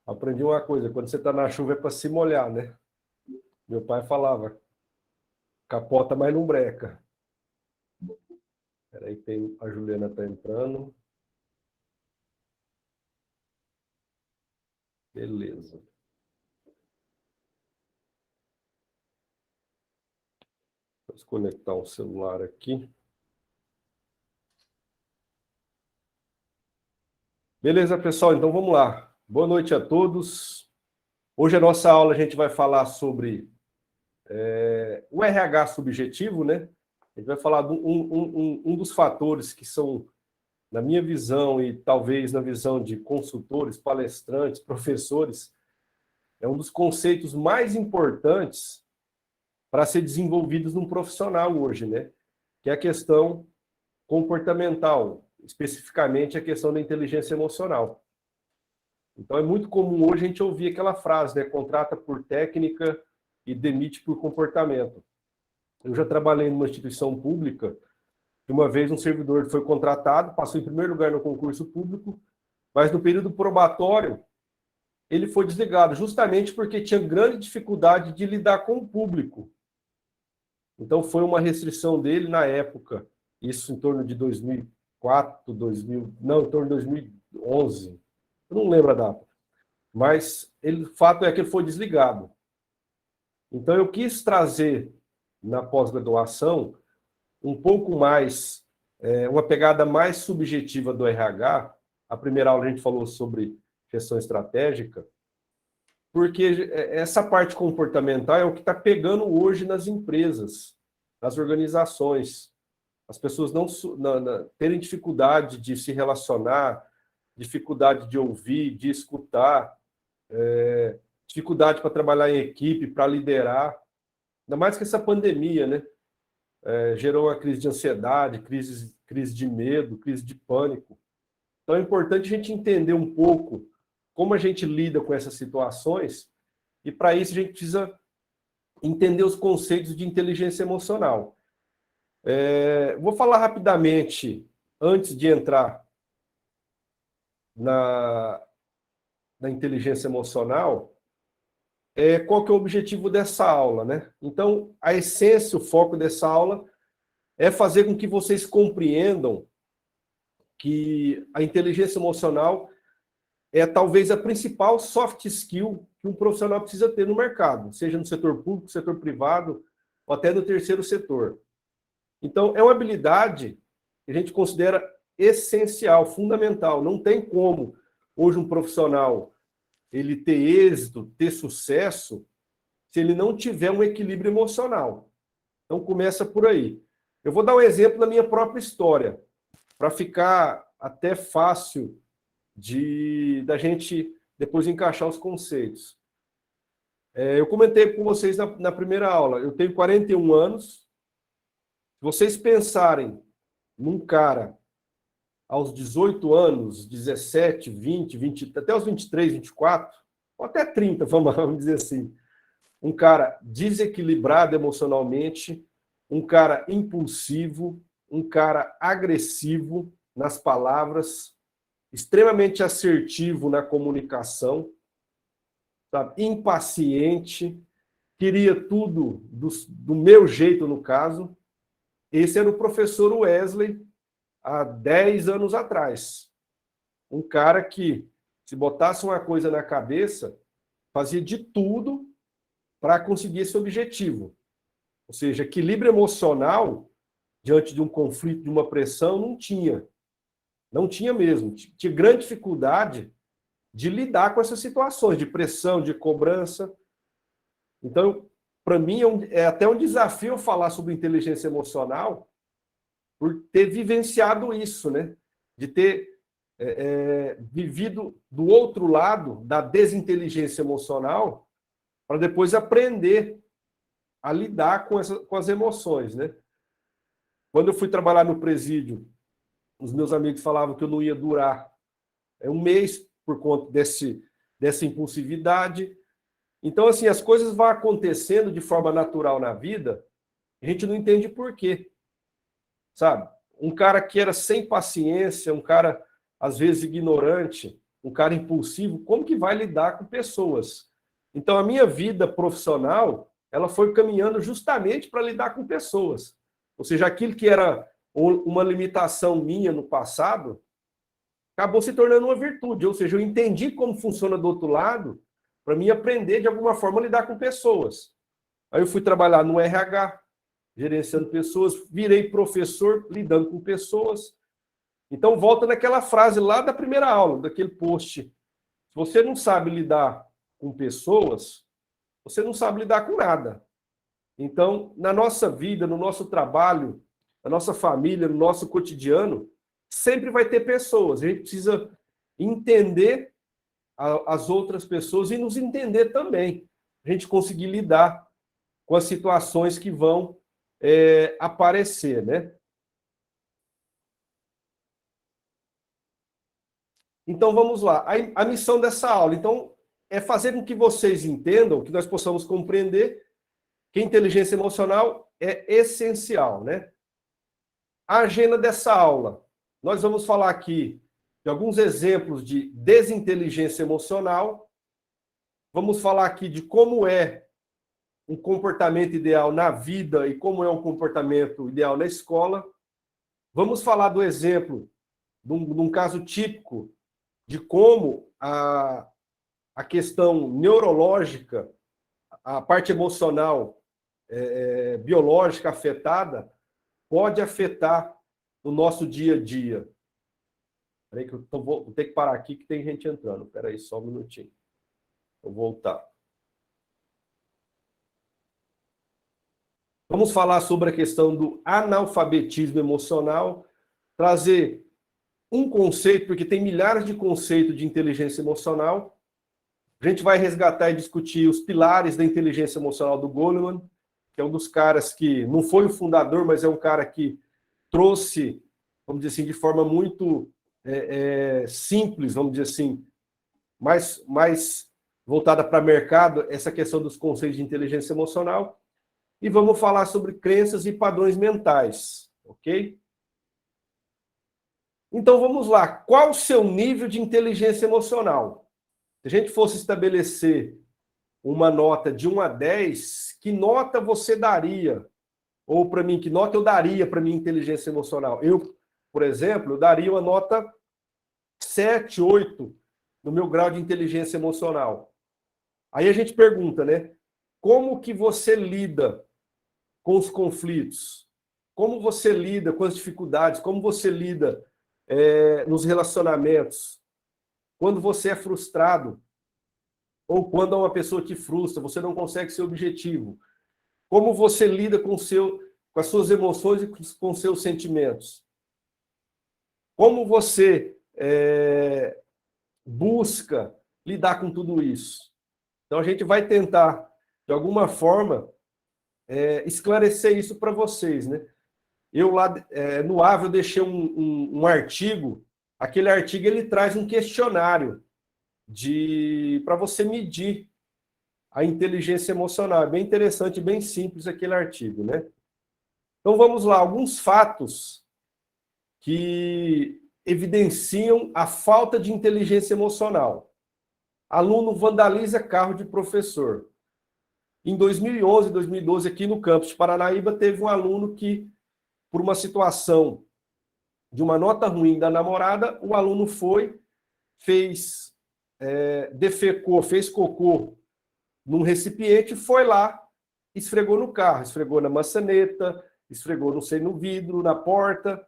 Aprendi uma coisa, quando você está na chuva é para se molhar, né? Meu pai falava, capota, mas não breca. Espera aí, a Juliana está entrando. Beleza. Vou desconectar o celular aqui. Beleza, pessoal? Então vamos lá. Boa noite a todos. Hoje a nossa aula a gente vai falar sobre o RH subjetivo, né? A gente vai falar de um dos fatores que são, na minha visão e talvez na visão de consultores, palestrantes, professores, é um dos conceitos mais importantes para ser desenvolvidos num profissional hoje, né? Que é a questão comportamental, especificamente a questão da inteligência emocional. Então é muito comum hoje a gente ouvir aquela frase, né? Contrata por técnica e demite por comportamento. Eu já trabalhei numa instituição pública, e uma vez um servidor foi contratado, passou em primeiro lugar no concurso público, mas no período probatório ele foi desligado, justamente porque tinha grande dificuldade de lidar com o público. Então foi uma restrição dele na época, isso em torno de 2004, 2000, não, em torno de 2011, eu não lembro a data, mas o fato é que ele foi desligado. Então eu quis trazer na pós-graduação um pouco mais, uma pegada mais subjetiva do RH. A primeira aula a gente falou sobre gestão estratégica, porque essa parte comportamental é o que está pegando hoje nas empresas, nas organizações. As pessoas não terem dificuldade de se relacionar, dificuldade de ouvir, de escutar, dificuldade para trabalhar em equipe, para liderar. Ainda mais que essa pandemia, né? Gerou uma crise de ansiedade, crise de medo, crise de pânico. Então é importante a gente entender um pouco como a gente lida com essas situações, e para isso a gente precisa entender os conceitos de inteligência emocional. Vou falar rapidamente, antes de entrar na inteligência emocional, qual que é o objetivo dessa aula, né? Então, a essência, o foco dessa aula é fazer com que vocês compreendam que a inteligência emocional é talvez a principal soft skill que um profissional precisa ter no mercado, seja no setor público, setor privado, ou até no terceiro setor. Então, é uma habilidade que a gente considera essencial, fundamental. Não tem como hoje um profissional ele ter êxito, ter sucesso, se ele não tiver um equilíbrio emocional. Então, começa por aí. Eu vou dar um exemplo da minha própria história, para ficar até fácil da gente depois encaixar os conceitos. Eu comentei com vocês na primeira aula, eu tenho 41 anos. Se vocês pensarem num cara aos 18 anos, 17, 20, 20, até os 23, 24, ou até 30, vamos dizer assim, um cara desequilibrado emocionalmente, um cara impulsivo, um cara agressivo nas palavras, extremamente assertivo na comunicação, sabe? Impaciente, queria tudo do meu jeito, no caso. Esse era o professor Wesley há 10 anos atrás. Um cara que, se botasse uma coisa na cabeça, fazia de tudo para conseguir esse objetivo. Ou seja, equilíbrio emocional diante de um conflito, de uma pressão, não tinha. Não tinha mesmo. Tinha grande dificuldade de lidar com essas situações, de pressão, de cobrança. Então, para mim, é até um desafio falar sobre inteligência emocional, por ter vivenciado isso, né? De ter vivido do outro lado da desinteligência emocional, para depois aprender a lidar com as emoções, né? Quando eu fui trabalhar no presídio, os meus amigos falavam que eu não ia durar um mês por conta dessa impulsividade. Então, assim, as coisas vão acontecendo de forma natural na vida, a gente não entende por quê, sabe? Um cara que era sem paciência, um cara, às vezes, ignorante, um cara impulsivo, como que vai lidar com pessoas? Então, a minha vida profissional, ela foi caminhando justamente para lidar com pessoas. Ou seja, aquilo que era uma limitação minha no passado, acabou se tornando uma virtude. Ou seja, eu entendi como funciona do outro lado, para mim aprender, de alguma forma, a lidar com pessoas. Aí eu fui trabalhar no RH, gerenciando pessoas, virei professor, lidando com pessoas. Então, volta naquela frase lá da primeira aula, daquele post. Se você não sabe lidar com pessoas, você não sabe lidar com nada. Então, na nossa vida, no nosso trabalho, na nossa família, no nosso cotidiano, sempre vai ter pessoas. A gente precisa entender as outras pessoas e nos entender também. A gente conseguir lidar com as situações que vão aparecer, né? Então, vamos lá. A missão dessa aula, então, é fazer com que vocês entendam, que nós possamos compreender que a inteligência emocional é essencial, né? A agenda dessa aula. Nós vamos falar aqui de alguns exemplos de desinteligência emocional. Vamos falar aqui de como é um comportamento ideal na vida e como é um comportamento ideal na escola. Vamos falar do exemplo de um caso típico de como a questão neurológica, a parte emocional, biológica afetada, pode afetar o nosso dia a dia. Espera aí que eu vou ter que parar aqui que tem gente entrando. Espera aí só um minutinho. Vou voltar. Vamos falar sobre a questão do analfabetismo emocional, trazer um conceito, porque tem milhares de conceitos de inteligência emocional. A gente vai resgatar e discutir os pilares da inteligência emocional do Goleman, que é um dos caras que não foi o fundador, mas é um cara que trouxe, vamos dizer assim, de forma muito simples, vamos dizer assim, mais voltada para mercado, essa questão dos conceitos de inteligência emocional. E vamos falar sobre crenças e padrões mentais, ok? Então vamos lá. Qual o seu nível de inteligência emocional? Se a gente fosse estabelecer uma nota de 1 a 10, que nota você daria? Ou para mim, que nota eu daria para minha inteligência emocional? Eu, por exemplo, eu daria uma nota 7, 8 no meu grau de inteligência emocional. Aí a gente pergunta, né? Como que você lida com os conflitos? Como você lida com as dificuldades? Como você lida nos relacionamentos? Quando você é frustrado, ou quando uma pessoa te frustra, você não consegue ser objetivo. Como você lida com as suas emoções e com seus sentimentos? Como você busca lidar com tudo isso? Então, a gente vai tentar, de alguma forma, esclarecer isso para vocês, né? Eu lá no AVE eu deixei um artigo, aquele artigo ele traz um questionário para você medir a inteligência emocional. É bem interessante, bem simples aquele artigo, né? Então vamos lá, alguns fatos que evidenciam a falta de inteligência emocional. Aluno vandaliza carro de professor. Em 2011, 2012, aqui no campus de Paranaíba, teve um aluno que, por uma situação de uma nota ruim da namorada, o aluno defecou, fez cocô num recipiente, foi lá, esfregou no carro, esfregou na maçaneta, esfregou, não sei, no vidro, na porta.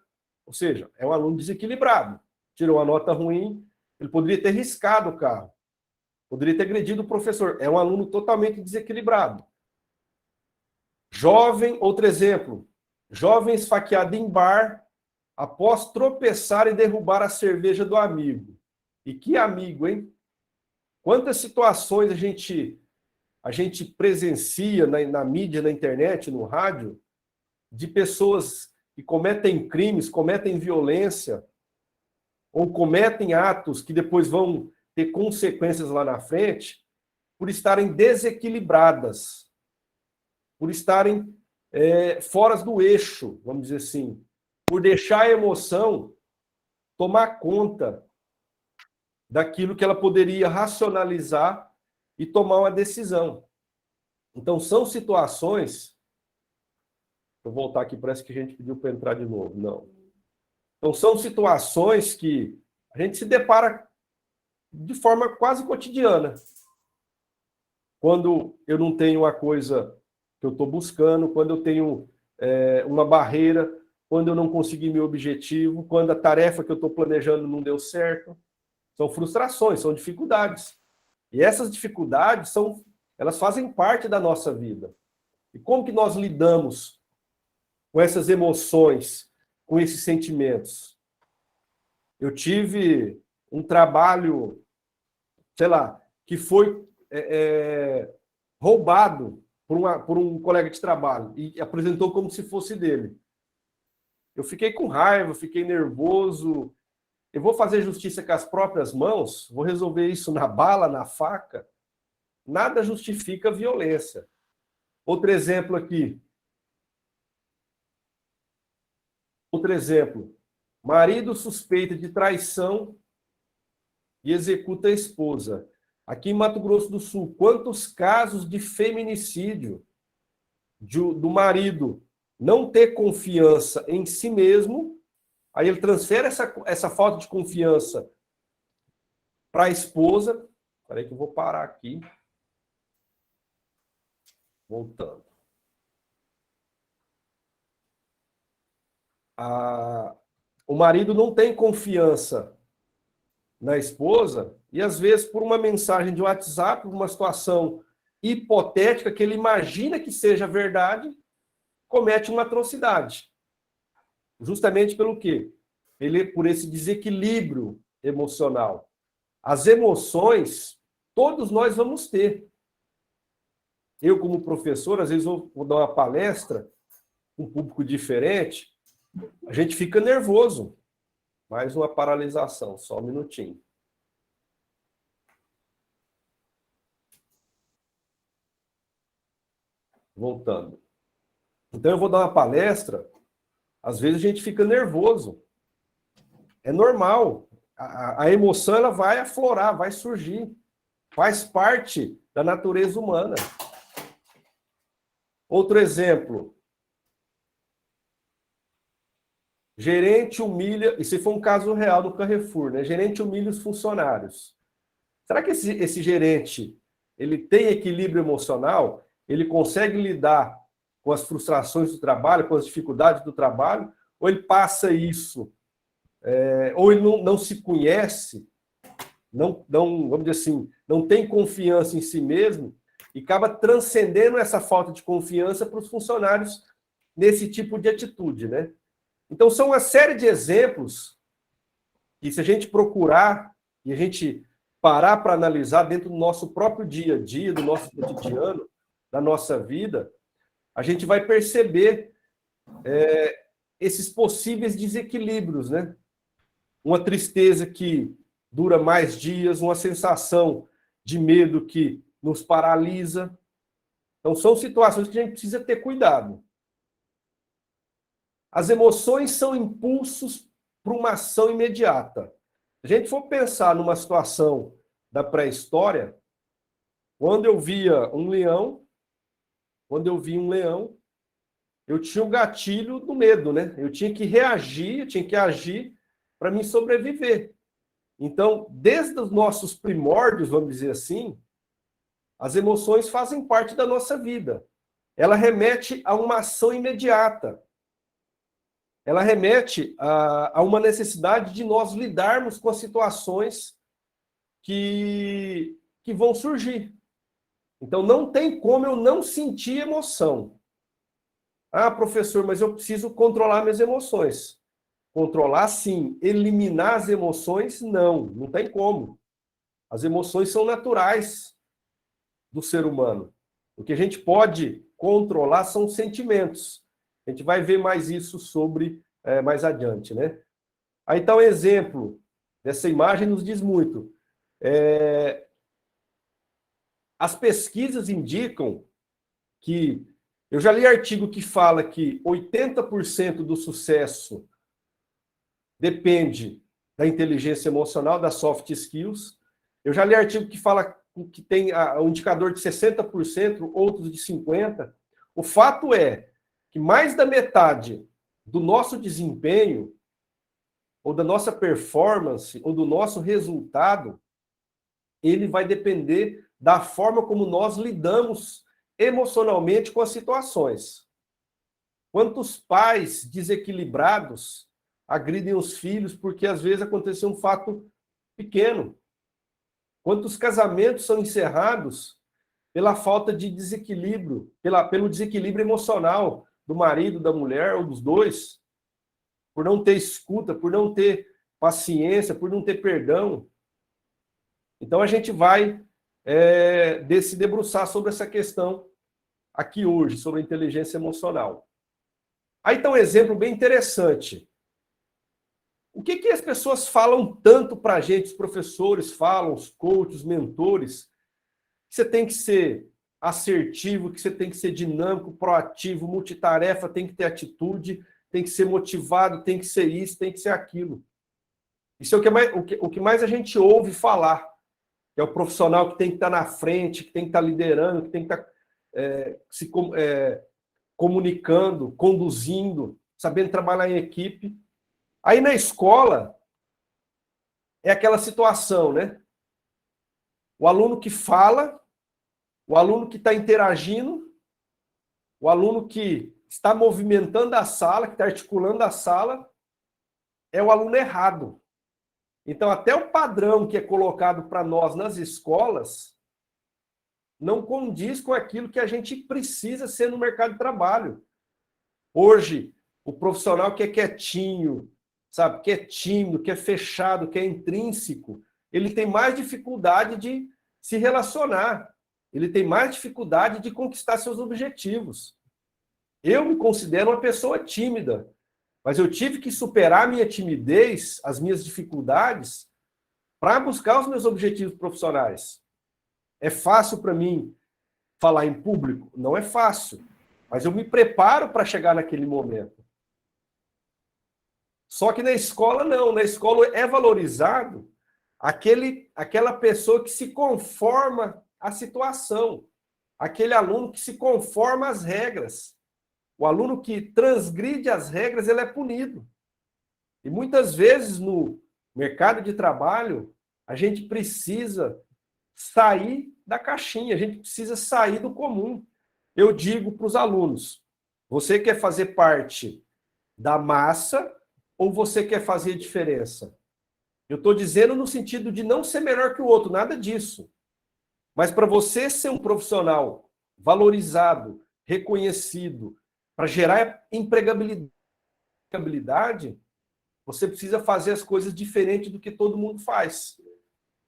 Ou seja, é um aluno desequilibrado. Tirou uma nota ruim, ele poderia ter riscado o carro, poderia ter agredido o professor. É um aluno totalmente desequilibrado. Jovem, outro exemplo, jovem esfaqueado em bar após tropeçar e derrubar a cerveja do amigo. E que amigo, hein? Quantas situações a gente presencia na mídia, na internet, no rádio, de pessoas que cometem crimes, cometem violência, ou cometem atos que depois vão ter consequências lá na frente, por estarem desequilibradas, por estarem fora do eixo, vamos dizer assim, por deixar a emoção tomar conta daquilo que ela poderia racionalizar e tomar uma decisão. Então, são situações... Vou voltar aqui, parece que a gente pediu para entrar de novo. Não. Então, são situações que a gente se depara de forma quase cotidiana. Quando eu não tenho uma coisa que eu estou buscando, quando eu tenho uma barreira, quando eu não consegui meu objetivo, quando a tarefa que eu estou planejando não deu certo. São frustrações, são dificuldades. E essas dificuldades, elas fazem parte da nossa vida. E como que nós lidamos com essas emoções, com esses sentimentos? Eu tive um trabalho, sei lá, que foi roubado por um colega de trabalho e apresentou como se fosse dele. Eu fiquei com raiva, fiquei nervoso. Eu vou fazer justiça com as próprias mãos? Vou resolver isso na bala, na faca? Nada justifica a violência. Outro exemplo aqui. Outro exemplo. Marido suspeita de traição e executa a esposa. Aqui em Mato Grosso do Sul, quantos casos de feminicídio do marido não ter confiança em si mesmo, aí ele transfere essa falta de confiança para a esposa. Espera aí que eu vou parar aqui. Voltando. O marido não tem confiança na esposa e, às vezes, por uma mensagem de WhatsApp, por uma situação hipotética que ele imagina que seja verdade, comete uma atrocidade. Justamente pelo quê? Por esse desequilíbrio emocional. As emoções, todos nós vamos ter. Eu, como professor, às vezes vou dar uma palestra com um público diferente, a gente fica nervoso. Mais uma paralisação, só um minutinho. Voltando. Então, eu vou dar uma palestra, às vezes a gente fica nervoso. É normal. A emoção ela vai aflorar, vai surgir. Faz parte da natureza humana. Outro exemplo. Gerente humilha... Isso foi um caso real no Carrefour, né? Gerente humilha os funcionários. Será que esse gerente ele tem equilíbrio emocional? Ele consegue lidar com as frustrações do trabalho, com as dificuldades do trabalho? Ou ele passa isso? Ou ele não se conhece, vamos dizer assim, não tem confiança em si mesmo e acaba transcendendo essa falta de confiança para os funcionários nesse tipo de atitude, né? Então, são uma série de exemplos que, se a gente procurar e a gente parar para analisar dentro do nosso próprio dia a dia, do nosso cotidiano, da nossa vida, a gente vai perceber esses possíveis desequilíbrios, né? Uma tristeza que dura mais dias, uma sensação de medo que nos paralisa. Então, são situações que a gente precisa ter cuidado. As emoções são impulsos para uma ação imediata. Se a gente for pensar numa situação da pré-história, quando eu via um leão, eu tinha o gatilho do medo, né? Eu tinha que reagir, eu tinha que agir para me sobreviver. Então, desde os nossos primórdios, vamos dizer assim, as emoções fazem parte da nossa vida. Ela remete a uma ação imediata. Ela remete a uma necessidade de nós lidarmos com as situações que vão surgir. Então, não tem como eu não sentir emoção. Ah, professor, mas eu preciso controlar minhas emoções. Controlar, sim. Eliminar as emoções, não tem como. As emoções são naturais do ser humano. O que a gente pode controlar são os sentimentos. A gente vai ver mais isso mais adiante, né? Aí então, exemplo dessa imagem nos diz muito. As pesquisas indicam que... Eu já li artigo que fala que 80% do sucesso depende da inteligência emocional, das soft skills. Eu já li artigo que fala que tem um indicador de 60%, outros de 50%. O fato é que mais da metade do nosso desempenho, ou da nossa performance, ou do nosso resultado, ele vai depender da forma como nós lidamos emocionalmente com as situações. Quantos pais desequilibrados agridem os filhos porque às vezes aconteceu um fato pequeno? Quantos casamentos são encerrados pela falta de desequilíbrio, pelo desequilíbrio emocional do marido, da mulher ou dos dois, por não ter escuta, por não ter paciência, por não ter perdão? Então a gente vai se debruçar sobre essa questão aqui hoje, sobre a inteligência emocional. Aí está um exemplo bem interessante. O que as pessoas falam tanto para a gente, os professores falam, os coaches, os mentores, que você tem que ser assertivo, que você tem que ser dinâmico, proativo, multitarefa, tem que ter atitude, tem que ser motivado, tem que ser isso, tem que ser aquilo. Isso é o que mais a gente ouve falar, que é o profissional que tem que estar na frente, que tem que estar liderando, que tem que estar comunicando, conduzindo, sabendo trabalhar em equipe. Aí na escola é aquela situação, né? O aluno que fala, o aluno que está interagindo, o aluno que está movimentando a sala, que está articulando a sala, é o aluno errado. Então, até o padrão que é colocado para nós nas escolas não condiz com aquilo que a gente precisa ser no mercado de trabalho. Hoje, o profissional que é quietinho, sabe, que é tímido, que é fechado, que é intrínseco, ele tem mais dificuldade de se relacionar, ele tem mais dificuldade de conquistar seus objetivos. Eu me considero uma pessoa tímida, mas eu tive que superar a minha timidez, as minhas dificuldades, para buscar os meus objetivos profissionais. É fácil para mim falar em público? Não é fácil, mas eu me preparo para chegar naquele momento. Só que na escola não, na escola é valorizado aquela pessoa que se conforma à situação, aquele aluno que se conforma às regras. O aluno que transgride as regras, ele é punido. E muitas vezes no mercado de trabalho, a gente precisa sair da caixinha, a gente precisa sair do comum. Eu digo para os alunos, você quer fazer parte da massa ou você quer fazer diferença? Eu estou dizendo no sentido de não ser melhor que o outro, nada disso. Mas para você ser um profissional valorizado, reconhecido, para gerar empregabilidade, você precisa fazer as coisas diferente do que todo mundo faz.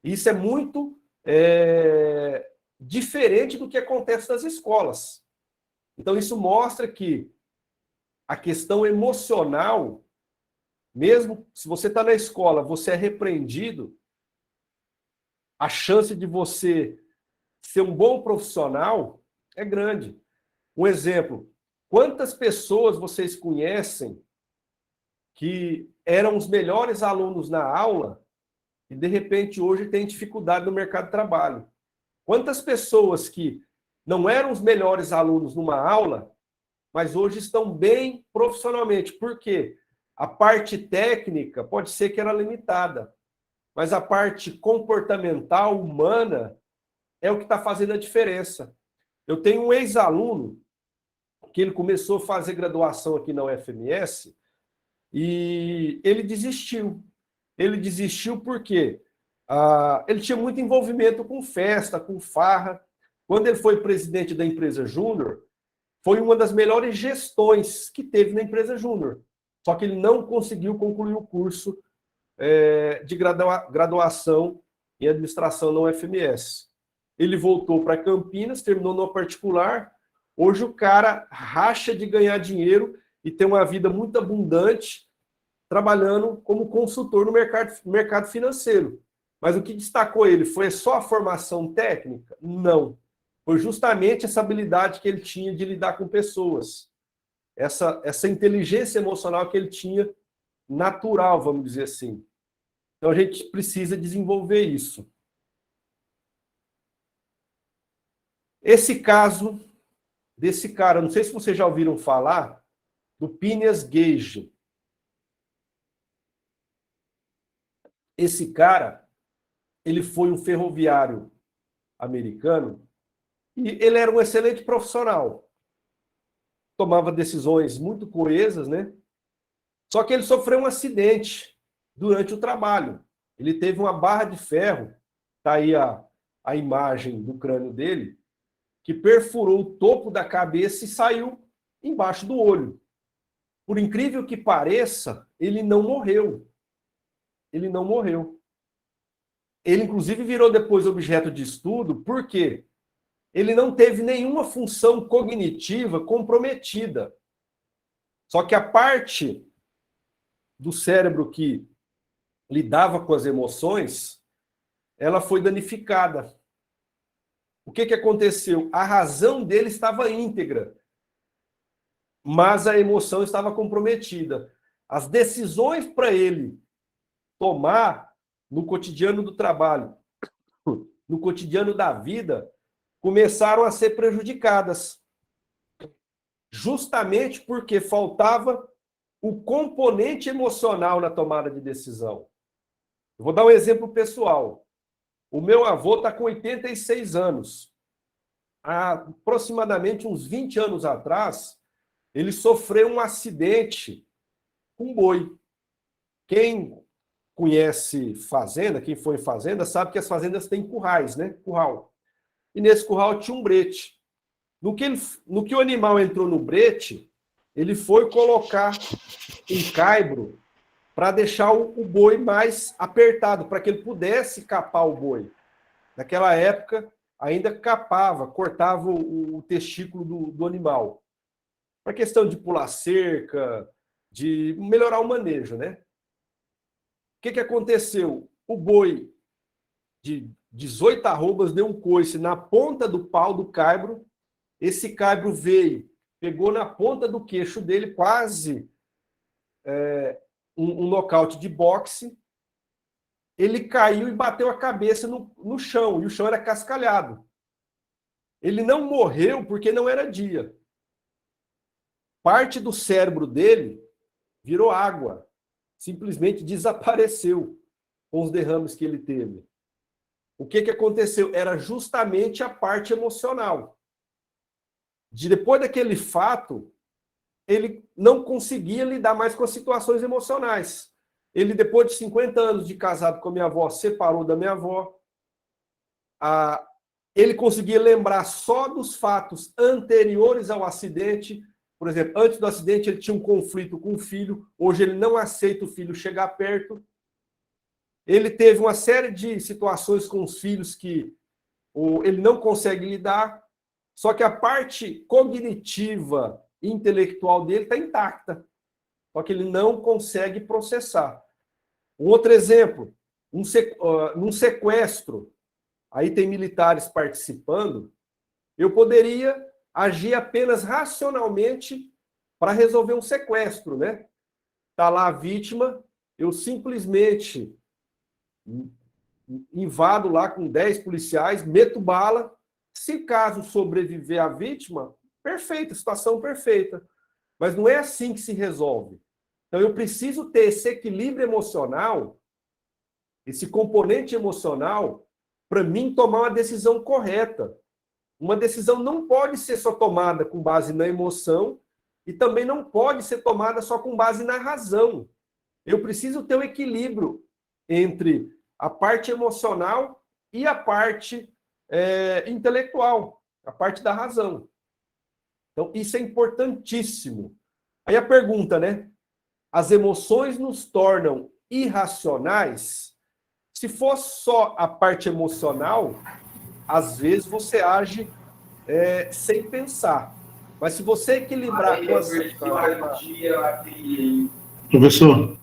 Isso é muito diferente do que acontece nas escolas. Então, isso mostra que a questão emocional, mesmo se você está na escola, você é repreendido, a chance de você ser um bom profissional é grande. Um exemplo, quantas pessoas vocês conhecem que eram os melhores alunos na aula e, de repente, hoje têm dificuldade no mercado de trabalho? Quantas pessoas que não eram os melhores alunos numa aula, mas hoje estão bem profissionalmente? Por quê? A parte técnica pode ser que era limitada, mas a parte comportamental, humana, é o que está fazendo a diferença. Eu tenho um ex-aluno que ele começou a fazer graduação aqui na UFMS e ele desistiu. Ele desistiu porque ele tinha muito envolvimento com festa, com farra. Quando ele foi presidente da empresa Júnior, foi uma das melhores gestões que teve na empresa Júnior. Só que ele não conseguiu concluir o curso de graduação em administração na UFMS. Ele voltou para Campinas, terminou numa particular. Hoje o cara racha de ganhar dinheiro e tem uma vida muito abundante, trabalhando como consultor no mercado financeiro. Mas o que destacou ele foi só a formação técnica? Não. Foi justamente essa habilidade que ele tinha de lidar com pessoas. Essa inteligência emocional que ele tinha natural, vamos dizer assim. Então, a gente precisa desenvolver isso. Esse caso desse cara, não sei se vocês já ouviram falar do Phineas Gage. Esse cara, ele foi um ferroviário americano e ele era um excelente profissional. Tomava decisões muito coesas, né? Só que ele sofreu um acidente durante o trabalho. Ele teve uma barra de ferro, tá aí a imagem do crânio dele, que perfurou o topo da cabeça e saiu embaixo do olho. Por incrível que pareça, ele não morreu. Ele não morreu. Ele, inclusive, virou depois objeto de estudo, porque ele não teve nenhuma função cognitiva comprometida. Só que a parte do cérebro que lidava com as emoções, ela foi danificada. O que aconteceu? A razão dele estava íntegra, mas a emoção estava comprometida. As decisões para ele tomar no cotidiano do trabalho, no cotidiano da vida, começaram a ser prejudicadas. Justamente porque faltava o componente emocional na tomada de decisão. Eu vou dar um exemplo pessoal. O meu avô está com 86 anos. Há aproximadamente uns 20 anos atrás, ele sofreu um acidente com boi. Quem conhece fazenda, quem foi em fazenda, sabe que as fazendas têm currais, né? Curral. E nesse curral tinha um brete. No que o animal entrou no brete, ele foi colocar um caibro para deixar o boi mais apertado, para que ele pudesse capar o boi. Naquela época, ainda capava, cortava o testículo do animal. Para questão de pular cerca, de melhorar o manejo, né? O que aconteceu? O boi de 18 arrobas deu um coice na ponta do pau do caibro. Esse caibro veio, pegou na ponta do queixo dele, quase um nocaute de boxe. Ele caiu e bateu a cabeça no chão, e o chão era cascalhado. Ele não morreu porque não era dia. Parte do cérebro dele virou água, simplesmente desapareceu com os derrames que ele teve. O que aconteceu? Era justamente a parte emocional. Depois daquele fato, ele não conseguia lidar mais com as situações emocionais. Ele, depois de 50 anos de casado com a minha avó, separou da minha avó. Ele conseguia lembrar só dos fatos anteriores ao acidente. Por exemplo, antes do acidente, ele tinha um conflito com o filho. Hoje, ele não aceita o filho chegar perto. Ele teve uma série de situações com os filhos que ele não consegue lidar. Só que a parte cognitiva, intelectual dele está intacta. Só que ele não consegue processar. Um outro exemplo, num sequestro, aí tem militares participando, eu poderia agir apenas racionalmente para resolver um sequestro, né? Está lá a vítima, eu simplesmente invado lá com 10 policiais, meto bala. Se caso sobreviver a vítima, perfeita, situação perfeita. Mas não é assim que se resolve. Então, eu preciso ter esse equilíbrio emocional, esse componente emocional, para mim tomar uma decisão correta. Uma decisão não pode ser só tomada com base na emoção e também não pode ser tomada só com base na razão. Eu preciso ter um equilíbrio entre a parte emocional e a parte intelectual, a parte da razão. Então, isso é importantíssimo. Aí a pergunta, né? As emoções nos tornam irracionais? Se for só a parte emocional, às vezes você age sem pensar. Mas se você equilibrar com as... Professor,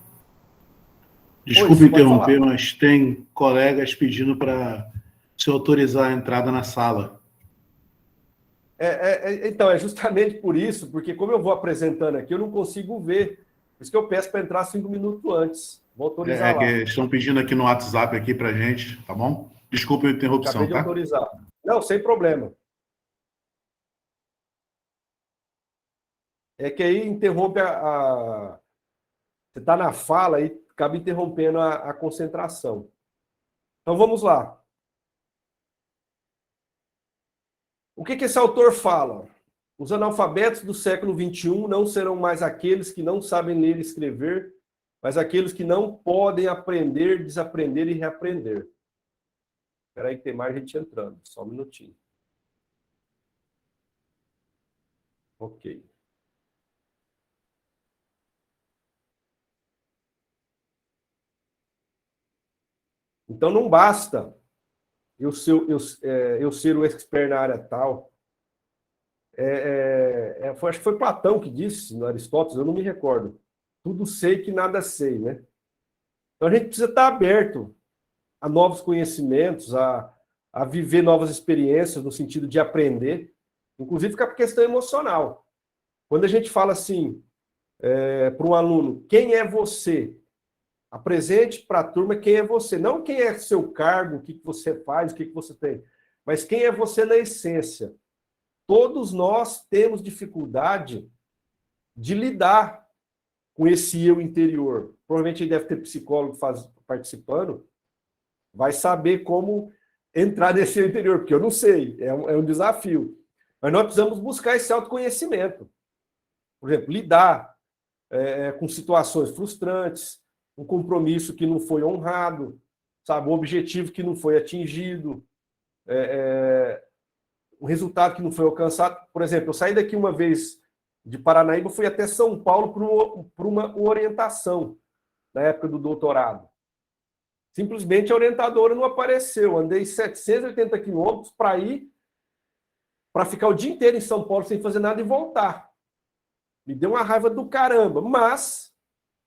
desculpe interromper, mas tem colegas pedindo para se autorizar a entrada na sala. Então, é justamente por isso, porque como eu vou apresentando aqui, eu não consigo ver. isso que eu peço para entrar 5 minutos antes. Vou autorizar lá. Que estão pedindo aqui no WhatsApp aqui para gente, tá bom? Desculpa a interrupção, Acabei de autorizar. Não, sem problema. É que aí interrompe você está na fala e acaba interrompendo a concentração. Então, vamos lá. O que esse autor fala? Os analfabetos do século XXI não serão mais aqueles que não sabem ler e escrever, mas aqueles que não podem aprender, desaprender e reaprender. Espera aí que tem mais gente entrando. Só um minutinho. Ok. Então, não basta eu ser o expert na área tal. Acho que foi Platão que disse, no Aristóteles, eu não me recordo. Tudo sei que nada sei, né? Então, a gente precisa estar aberto a novos conhecimentos, a viver novas experiências, no sentido de aprender, inclusive com a questão emocional. Quando a gente fala assim, para um aluno, quem é você? Apresente para a turma quem é você. Não quem é seu cargo, o que você faz, o que você tem, mas quem é você na essência. Todos nós temos dificuldade de lidar com esse eu interior. Provavelmente deve ter psicólogo participando, vai saber como entrar nesse eu interior, porque eu não sei, é um desafio. Mas nós precisamos buscar esse autoconhecimento. Por exemplo, lidar com situações frustrantes, um compromisso que não foi honrado, sabe, um objetivo que não foi atingido, um resultado que não foi alcançado. Por exemplo, eu saí daqui uma vez de Paranaíba, fui até São Paulo por uma orientação na época do doutorado. Simplesmente a orientadora não apareceu. Andei 780 quilômetros para ficar o dia inteiro em São Paulo sem fazer nada e voltar. Me deu uma raiva do caramba, mas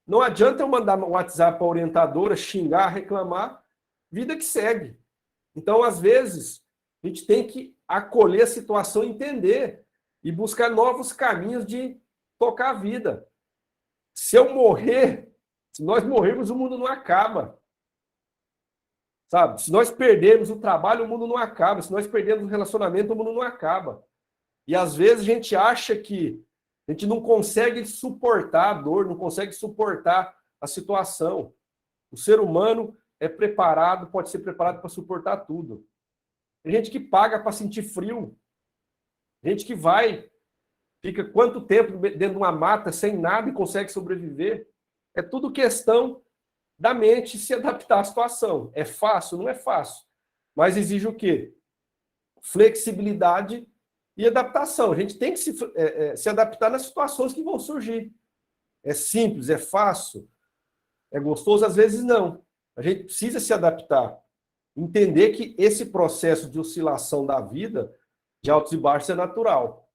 não adianta eu mandar um WhatsApp para a orientadora, xingar, reclamar, vida que segue. Então, às vezes, a gente tem que acolher a situação, entender e buscar novos caminhos de tocar a vida. Se nós morrermos, o mundo não acaba. Sabe? Se nós perdermos o trabalho, o mundo não acaba. Se nós perdermos o relacionamento, o mundo não acaba. E às vezes a gente acha que a gente não consegue suportar a dor, não consegue suportar a situação. O ser humano pode ser preparado para suportar tudo. Tem gente que paga para sentir frio. Gente que fica quanto tempo dentro de uma mata sem nada e consegue sobreviver. É tudo questão da mente se adaptar à situação. É fácil? Não é fácil. Mas exige o quê? Flexibilidade e adaptação. A gente tem que se adaptar nas situações que vão surgir. É simples, é fácil, é gostoso? Às vezes não. A gente precisa se adaptar. Entender que esse processo de oscilação da vida, de altos e baixos, é natural.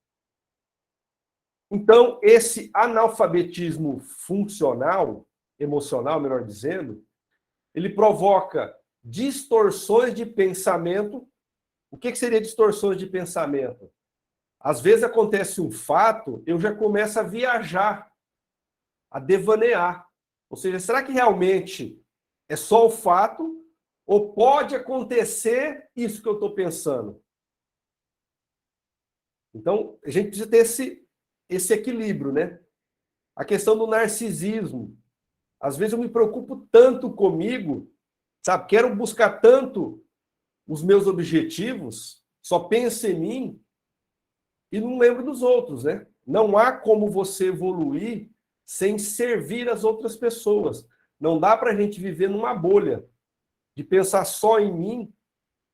Então, esse analfabetismo funcional, emocional, melhor dizendo, ele provoca distorções de pensamento. O que seria distorções de pensamento? Às vezes acontece um fato, eu já começo a viajar, a devanear. Ou seja, será que realmente é só o fato ou pode acontecer isso que eu estou pensando? Então, a gente precisa ter esse equilíbrio, né? A questão do narcisismo. Às vezes eu me preocupo tanto comigo, sabe? Quero buscar tanto os meus objetivos, só penso em mim e não lembro dos outros, né? Não há como você evoluir sem servir as outras pessoas. Não dá para a gente viver numa bolha de pensar só em mim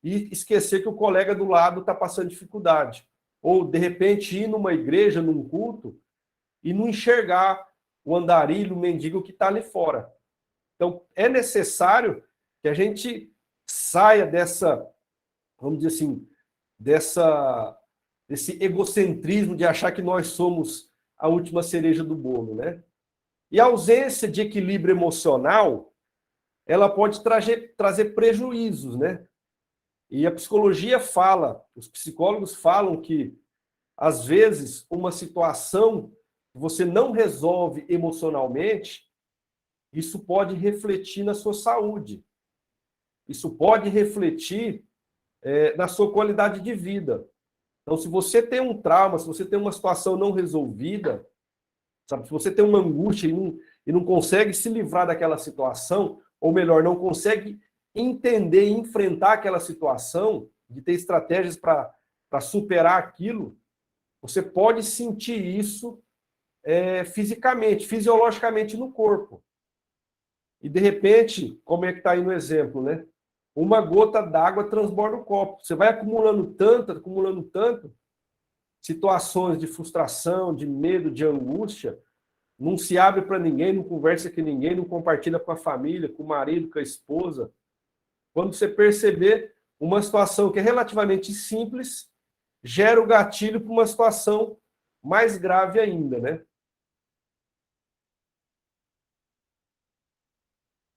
e esquecer que o colega do lado está passando dificuldade. Ou, de repente, ir numa igreja, num culto, e não enxergar o andarilho, o mendigo que está ali fora. Então, é necessário que a gente saia vamos dizer assim, desse egocentrismo de achar que nós somos a última cereja do bolo, né? E a ausência de equilíbrio emocional, ela pode trazer prejuízos, né? E a psicologia fala, os psicólogos falam que, às vezes, uma situação você não resolve emocionalmente, isso pode refletir na sua saúde. Isso pode refletir na sua qualidade de vida. Então, se você tem um trauma, se você tem uma situação não resolvida, sabe, se você tem uma angústia e não consegue se livrar daquela situação, ou melhor, não consegue entender e enfrentar aquela situação, de ter estratégias para superar aquilo, você pode sentir isso fisicamente, fisiologicamente no corpo. E, de repente, como é que está aí no exemplo, né? Uma gota d'água transborda o copo. Você vai acumulando tanto, situações de frustração, de medo, de angústia, não se abre para ninguém, não conversa com ninguém, não compartilha com a família, com o marido, com a esposa. Quando você perceber uma situação que é relativamente simples, gera o gatilho para uma situação mais grave ainda, né?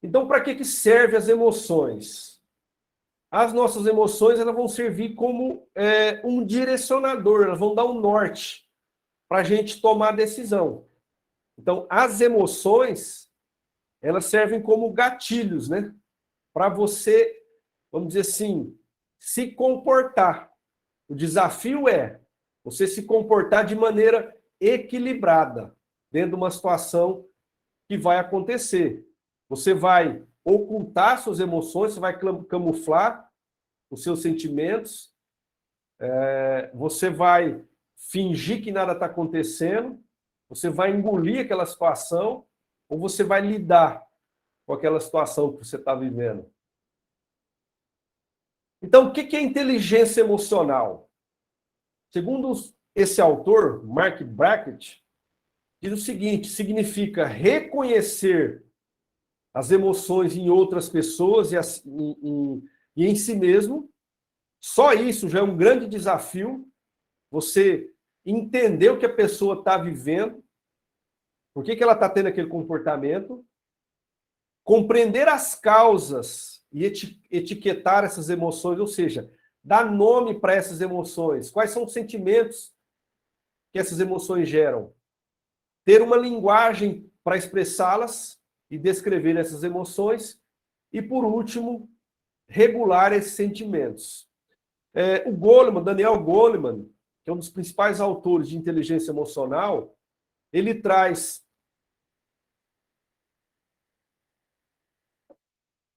Então, para que servem as emoções? As nossas emoções elas vão servir como um direcionador, elas vão dar um norte para a gente tomar decisão. Então, as emoções, elas servem como gatilhos, né? Para você, vamos dizer assim, se comportar. O desafio é você se comportar de maneira equilibrada dentro de uma situação que vai acontecer. Você vai ocultar suas emoções, você vai camuflar os seus sentimentos, você vai fingir que nada está acontecendo, você vai engolir aquela situação, ou você vai lidar com aquela situação que você está vivendo. Então, o que é inteligência emocional? Segundo esse autor, Mark Brackett, diz o seguinte: significa reconhecer as emoções em outras pessoas e em si mesmo. Só isso já é um grande desafio, você entender o que a pessoa está vivendo, por que ela está tendo aquele comportamento, compreender as causas e etiquetar essas emoções, ou seja, dar nome para essas emoções, quais são os sentimentos que essas emoções geram, ter uma linguagem para expressá-las e descrever essas emoções, e, por último, regular esses sentimentos. O Goleman, Daniel Goleman, que é um dos principais autores de inteligência emocional, ele traz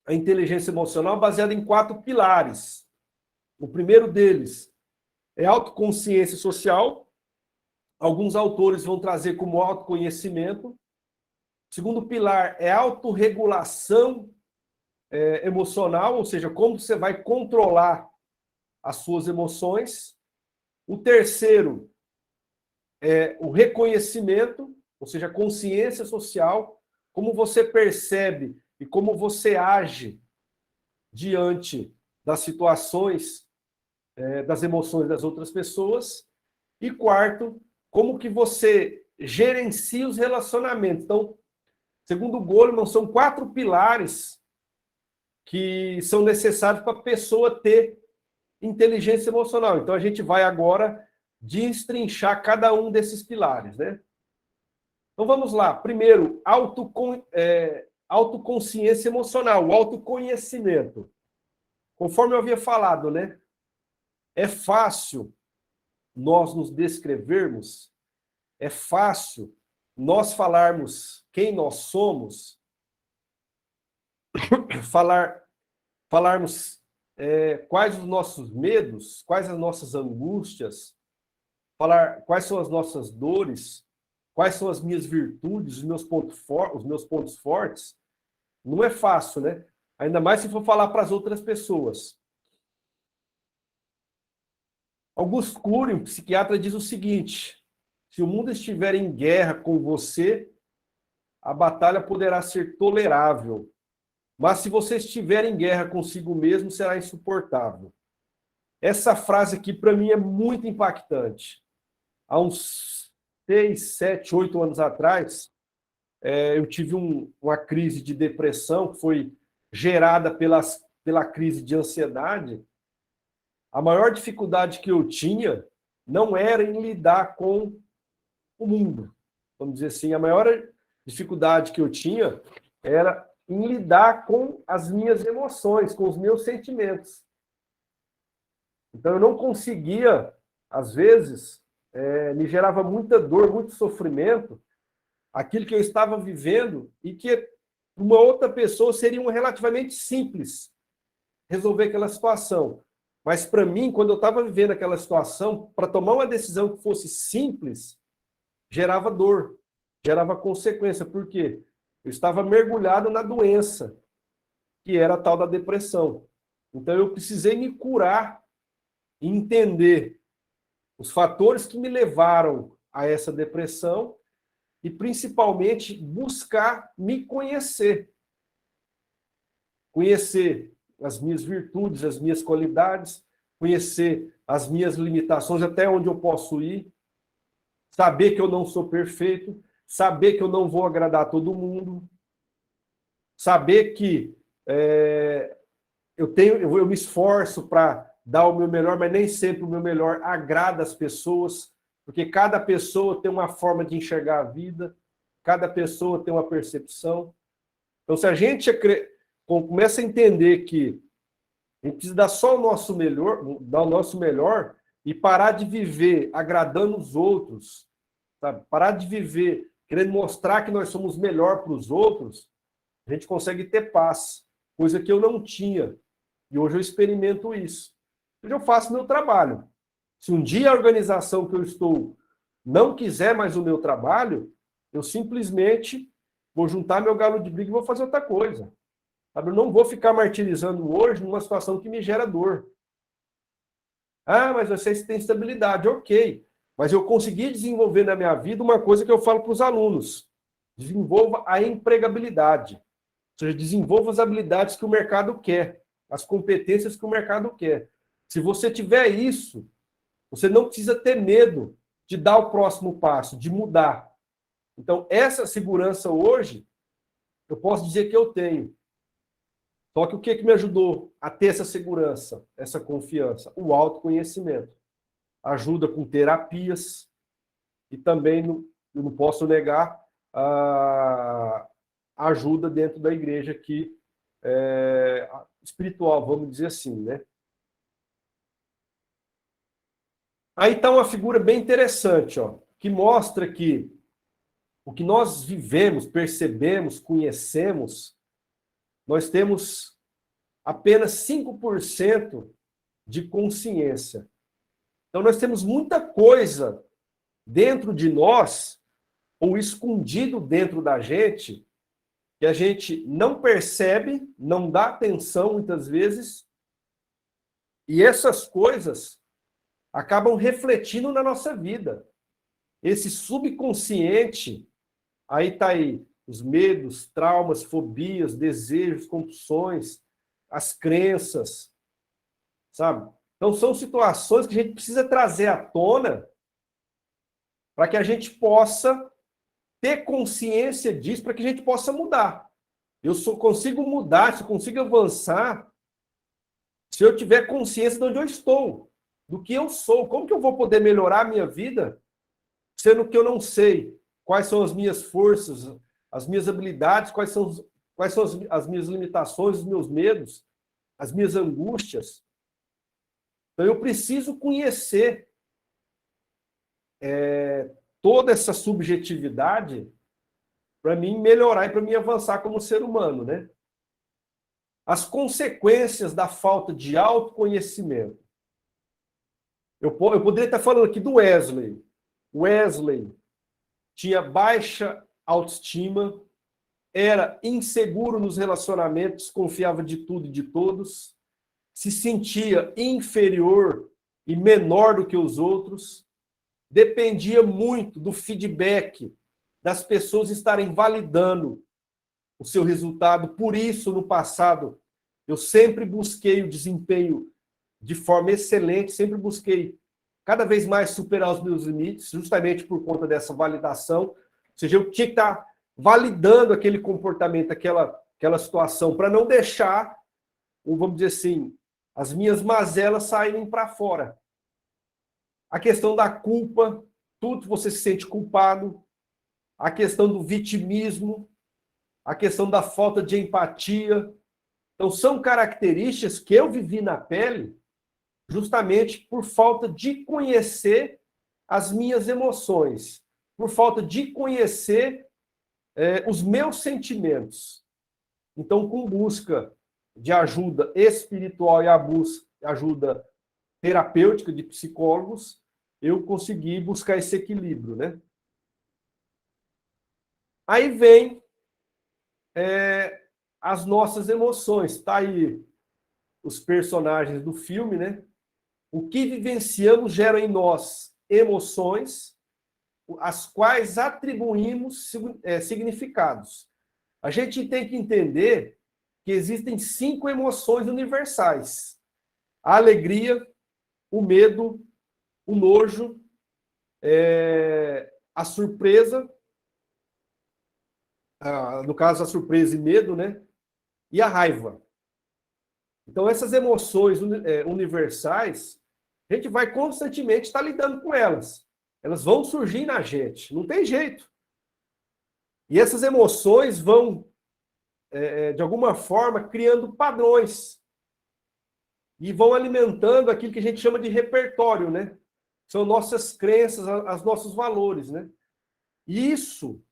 a inteligência emocional baseada em 4 pilares. O primeiro deles é autoconsciência social. Alguns autores vão trazer como autoconhecimento. O segundo pilar é autorregulação emocional, ou seja, como você vai controlar as suas emoções. O terceiro é o reconhecimento, ou seja, consciência social, como você percebe e como você age diante das situações, das emoções das outras pessoas. E quarto, como que você gerencia os relacionamentos. Então, segundo Goleman, são 4 pilares que são necessários para a pessoa ter inteligência emocional. Então, a gente vai agora destrinchar cada um desses pilares, né? Então, vamos lá. Primeiro, autoconsciência emocional, o autoconhecimento. Conforme eu havia falado, né? É fácil nós nos descrevermos, é fácil nós falarmos quem nós somos, falarmos quais os nossos medos, quais as nossas angústias, falar quais são as nossas dores, quais são as minhas virtudes, os meus pontos fortes. Não é fácil, né? Ainda mais se for falar para as outras pessoas. Augusto Cury, um psiquiatra, diz o seguinte: se o mundo estiver em guerra com você, a batalha poderá ser tolerável. Mas se você estiver em guerra consigo mesmo, será insuportável. Essa frase aqui, para mim, é muito impactante. Há uns 6, 7, 8 anos atrás, eu tive uma crise de depressão que foi gerada pela crise de ansiedade. A maior dificuldade que eu tinha não era em lidar com o mundo. vamos dizer assim, a maior dificuldade que eu tinha era em lidar com as minhas emoções, com os meus sentimentos. Então, eu não conseguia, às vezes, me gerava muita dor, muito sofrimento, aquilo que eu estava vivendo e que uma outra pessoa seria relativamente simples resolver aquela situação. Mas, para mim, quando eu estava vivendo aquela situação, para tomar uma decisão que fosse simples, gerava dor, gerava consequência. Por quê? Eu estava mergulhado na doença, que era a tal da depressão. Então, eu precisei me curar e entender os fatores que me levaram a essa depressão e, principalmente, buscar me conhecer. Conhecer as minhas virtudes, as minhas qualidades, conhecer as minhas limitações, até onde eu posso ir, saber que eu não sou perfeito, saber que eu não vou agradar todo mundo, saber que eu me esforço para dar o meu melhor, mas nem sempre o meu melhor agrada as pessoas, porque cada pessoa tem uma forma de enxergar a vida, cada pessoa tem uma percepção. Então, se a gente começa a entender que a gente precisa dar só o nosso melhor, dar o nosso melhor e parar de viver agradando os outros, sabe? Parar de viver querendo mostrar que nós somos melhor para os outros, a gente consegue ter paz, coisa que eu não tinha. E hoje eu experimento isso. Hoje eu faço meu trabalho. Se um dia a organização que eu estou não quiser mais o meu trabalho, eu simplesmente vou juntar meu galo de briga e vou fazer outra coisa. Sabe? Eu não vou ficar martirizando hoje numa situação que me gera dor. Ah, mas você tem estabilidade. Ok. Mas eu consegui desenvolver na minha vida uma coisa que eu falo para os alunos. Desenvolva a empregabilidade. Ou seja, desenvolva as habilidades que o mercado quer, as competências que o mercado quer. Se você tiver isso, você não precisa ter medo de dar o próximo passo, de mudar. Então, essa segurança hoje, eu posso dizer que eu tenho. Só que o que me ajudou a ter essa segurança, essa confiança? O autoconhecimento. Ajuda com terapias e também, eu não posso negar, a ajuda dentro da igreja aqui, espiritual, vamos dizer assim, né? Aí está uma figura bem interessante, ó, que mostra que o que nós vivemos, percebemos, conhecemos, nós temos apenas 5% de consciência. Então, nós temos muita coisa dentro de nós, ou escondido dentro da gente, que a gente não percebe, não dá atenção muitas vezes, e essas coisas acabam refletindo na nossa vida. Esse subconsciente, aí está aí os medos, traumas, fobias, desejos, compulsões, as crenças, sabe? Então, são situações que a gente precisa trazer à tona para que a gente possa ter consciência disso, para que a gente possa mudar. Eu só consigo mudar, se eu consigo avançar, se eu tiver consciência de onde eu estou, do que eu sou. Como que eu vou poder melhorar a minha vida, sendo que eu não sei quais são as minhas forças, as minhas habilidades, quais são as minhas limitações, os meus medos, as minhas angústias. Então, eu preciso conhecer toda essa subjetividade para mim melhorar e para mim avançar como ser humano, né? As consequências da falta de autoconhecimento. Eu poderia estar falando aqui do Wesley. Wesley tinha baixa autoestima, era inseguro nos relacionamentos, confiava de tudo e de todos, se sentia inferior e menor do que os outros, dependia muito do feedback das pessoas estarem validando o seu resultado. Por isso, no passado, eu sempre busquei o desempenho de forma excelente, sempre busquei cada vez mais superar os meus limites, justamente por conta dessa validação. Ou seja, eu tinha que estar validando aquele comportamento, aquela situação, para não deixar, vamos dizer assim, as minhas mazelas saírem para fora. A questão da culpa, tudo você se sente culpado, a questão do vitimismo, a questão da falta de empatia. Então, são características que eu vivi na pele justamente por falta de conhecer as minhas emoções, por falta de conhecer os meus sentimentos. Então, com busca de ajuda espiritual e ajuda terapêutica de psicólogos, eu consegui buscar esse equilíbrio, né? Aí vem as nossas emoções. Tá aí os personagens do filme, né? O que vivenciamos gera em nós emoções, as quais atribuímos significados. A gente tem que entender que existem 5 emoções universais: a alegria, o medo, o nojo, a surpresa, no caso, a surpresa e medo, né? E a raiva. Então, essas emoções universais, a gente vai constantemente estar lidando com elas. Elas vão surgir na gente, não tem jeito. E essas emoções vão, de alguma forma, criando padrões. E vão alimentando aquilo que a gente chama de repertório, né? São nossas crenças, os nossos valores, né? E isso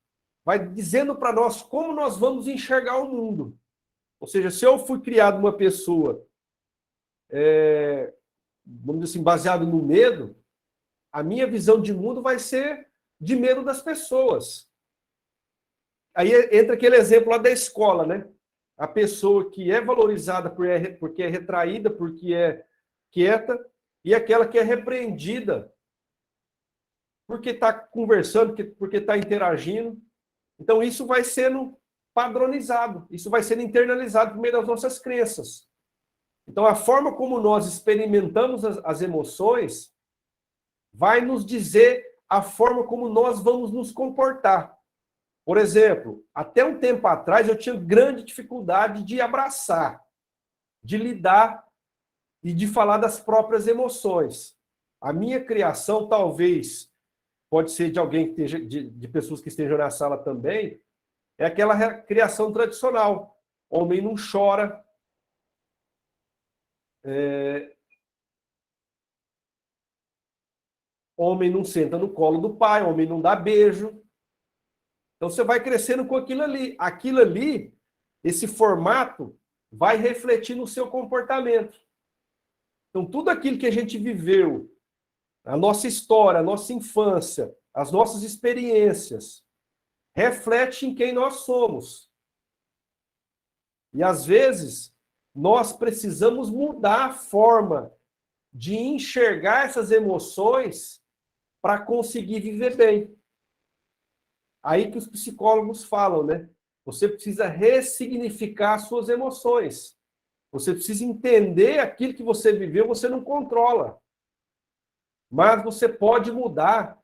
vai dizendo para nós como nós vamos enxergar o mundo. Ou seja, se eu fui criado uma pessoa, vamos dizer assim, baseado no medo, a minha visão de mundo vai ser de medo das pessoas. Aí entra aquele exemplo lá da escola, né? A pessoa que é valorizada porque é retraída, porque é quieta, e aquela que é repreendida porque está conversando, porque está interagindo. Então, isso vai sendo padronizado, isso vai sendo internalizado por meio das nossas crenças. Então, a forma como nós experimentamos as emoções vai nos dizer a forma como nós vamos nos comportar. Por exemplo, até um tempo atrás eu tinha grande dificuldade de abraçar, de lidar e de falar das próprias emoções. A minha criação, talvez, pode ser de alguém que esteja, de pessoas que estejam na sala também, é aquela criação tradicional. Homem não chora, homem não senta no colo do pai, homem não dá beijo. Então você vai crescendo com aquilo ali. Aquilo ali, esse formato, vai refletir no seu comportamento. Então tudo aquilo que a gente viveu, a nossa história, a nossa infância, as nossas experiências, reflete em quem nós somos. E às vezes nós precisamos mudar a forma de enxergar essas emoções para conseguir viver bem. Aí que os psicólogos falam, né? Você precisa ressignificar suas emoções. Você precisa entender aquilo que você viveu, você não controla. Mas você pode mudar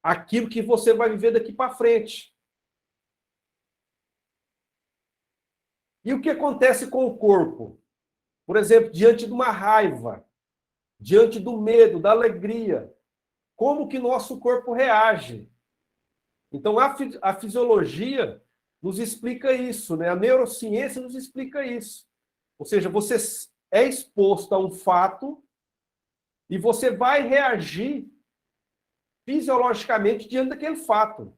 aquilo que você vai viver daqui para frente. E o que acontece com o corpo? Por exemplo, diante de uma raiva, diante do medo, da alegria, como que nosso corpo reage? Então, a fisiologia nos explica isso, né? A neurociência nos explica isso. Ou seja, você é exposto a um fato e você vai reagir fisiologicamente diante daquele fato.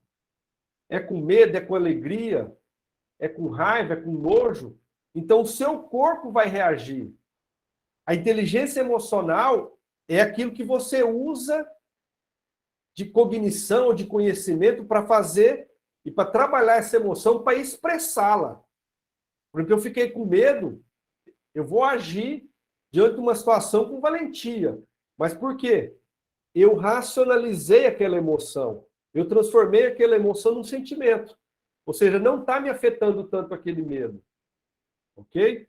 É com medo, é com alegria, é com raiva, é com nojo. Então, o seu corpo vai reagir. A inteligência emocional é aquilo que você usa de cognição, de conhecimento para fazer e para trabalhar essa emoção, para expressá-la. Porque eu fiquei com medo, eu vou agir diante de uma situação com valentia. Mas por quê? Eu racionalizei aquela emoção. Eu transformei aquela emoção num sentimento. Ou seja, não está me afetando tanto aquele medo. Ok?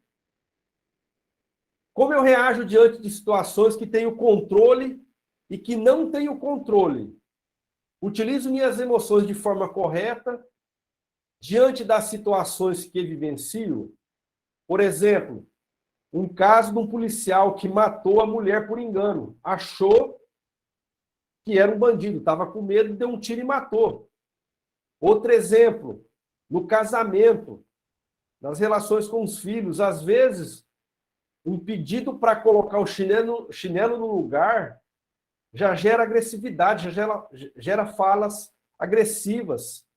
Como eu reajo diante de situações que tenho controle e que não tenho controle? Utilizo minhas emoções de forma correta diante das situações que vivencio. Por exemplo, um caso de um policial que matou a mulher por engano. Achou que era um bandido, estava com medo, deu um tiro e matou. Outro exemplo, no casamento, nas relações com os filhos, às vezes, um pedido para colocar o chinelo no lugar já gera agressividade, gera falas agressivas.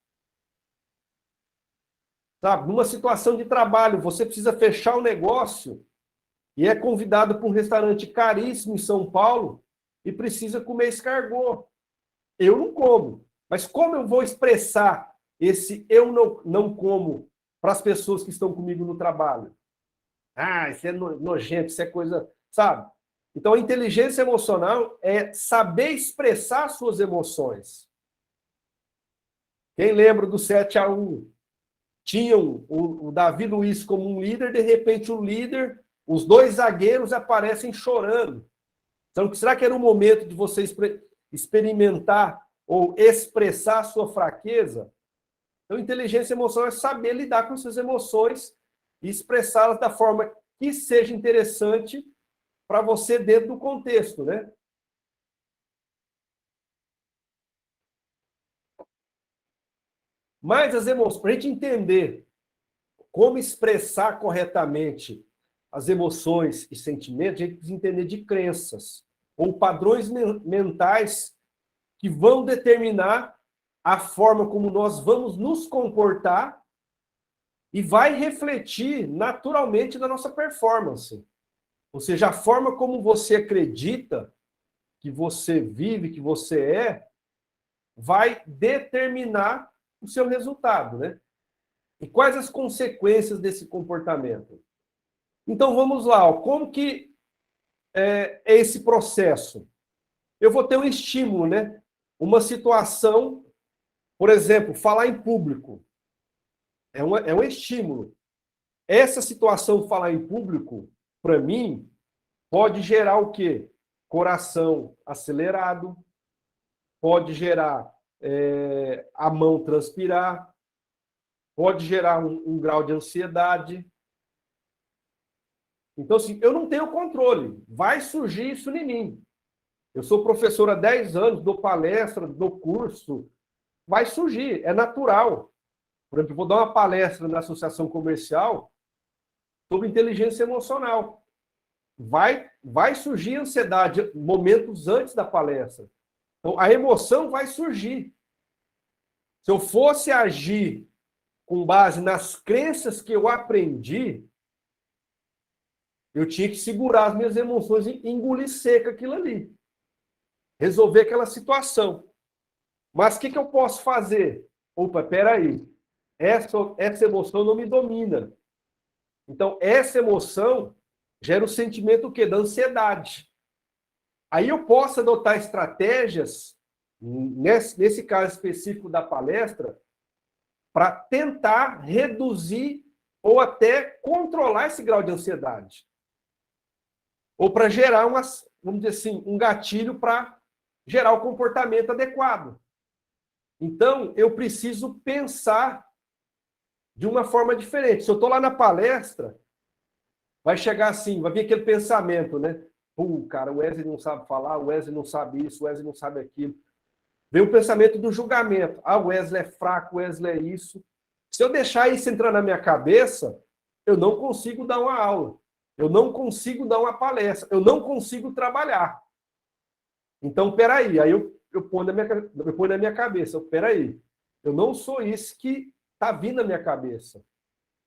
Sabe? Numa situação de trabalho, você precisa fechar o negócio e é convidado para um restaurante caríssimo em São Paulo e precisa comer escargot. Eu não como. Mas como eu vou expressar esse eu não como para as pessoas que estão comigo no trabalho? Ah, isso é nojento, isso é coisa... Sabe? Então, a inteligência emocional é saber expressar suas emoções. Quem lembra do 7-1? Tinham o Davi Luiz como um líder, de repente o líder, os dois zagueiros aparecem chorando. Então, será que era o momento de você experimentar ou expressar a sua fraqueza? Então, inteligência emocional é saber lidar com suas emoções e expressá-las da forma que seja interessante para você dentro do contexto, né? Mas as emoções, para a gente entender como expressar corretamente as emoções e sentimentos, a gente precisa entender de crenças ou padrões mentais que vão determinar a forma como nós vamos nos comportar e vai refletir naturalmente na nossa performance. Ou seja, a forma como você acredita que você vive, que você é, vai determinar o seu resultado, né? E quais as consequências desse comportamento? Então, vamos lá. Ó, como que é esse processo? Eu vou ter um estímulo, né? Uma situação, por exemplo, falar em público. É um estímulo. Essa situação, falar em público, para mim, pode gerar o quê? Coração acelerado, pode gerar a mão transpirar, pode gerar um grau de ansiedade. Então, assim, eu não tenho controle. Vai surgir isso em mim. Eu sou professor há 10 anos, dou palestra, dou curso. Vai surgir, é natural. Por exemplo, eu vou dar uma palestra na Associação Comercial sobre inteligência emocional. Vai surgir ansiedade momentos antes da palestra. Então, a emoção vai surgir. Se eu fosse agir com base nas crenças que eu aprendi, eu tinha que segurar as minhas emoções e engolir seca aquilo ali. Resolver aquela situação. Mas o que eu posso fazer? Opa, peraí. Essa emoção não me domina. Então, essa emoção gera o sentimento o quê? Da ansiedade. Aí eu posso adotar estratégias, nesse caso específico da palestra, para tentar reduzir ou até controlar esse grau de ansiedade. Ou para gerar, vamos dizer assim, um gatilho para gerar o comportamento adequado. Então, eu preciso pensar de uma forma diferente. Se eu estou lá na palestra, vai chegar assim, vai vir aquele pensamento, né? Pô, cara, o Wesley não sabe falar, o Wesley não sabe isso, o Wesley não sabe aquilo. Vem o pensamento do julgamento. Ah, o Wesley é fraco, o Wesley é isso. Se eu deixar isso entrar na minha cabeça, eu não consigo dar uma aula. Eu não consigo dar uma palestra. Eu não consigo trabalhar. Então, peraí. Aí eu ponho na minha cabeça. Peraí. Eu não sou isso que está vindo na minha cabeça.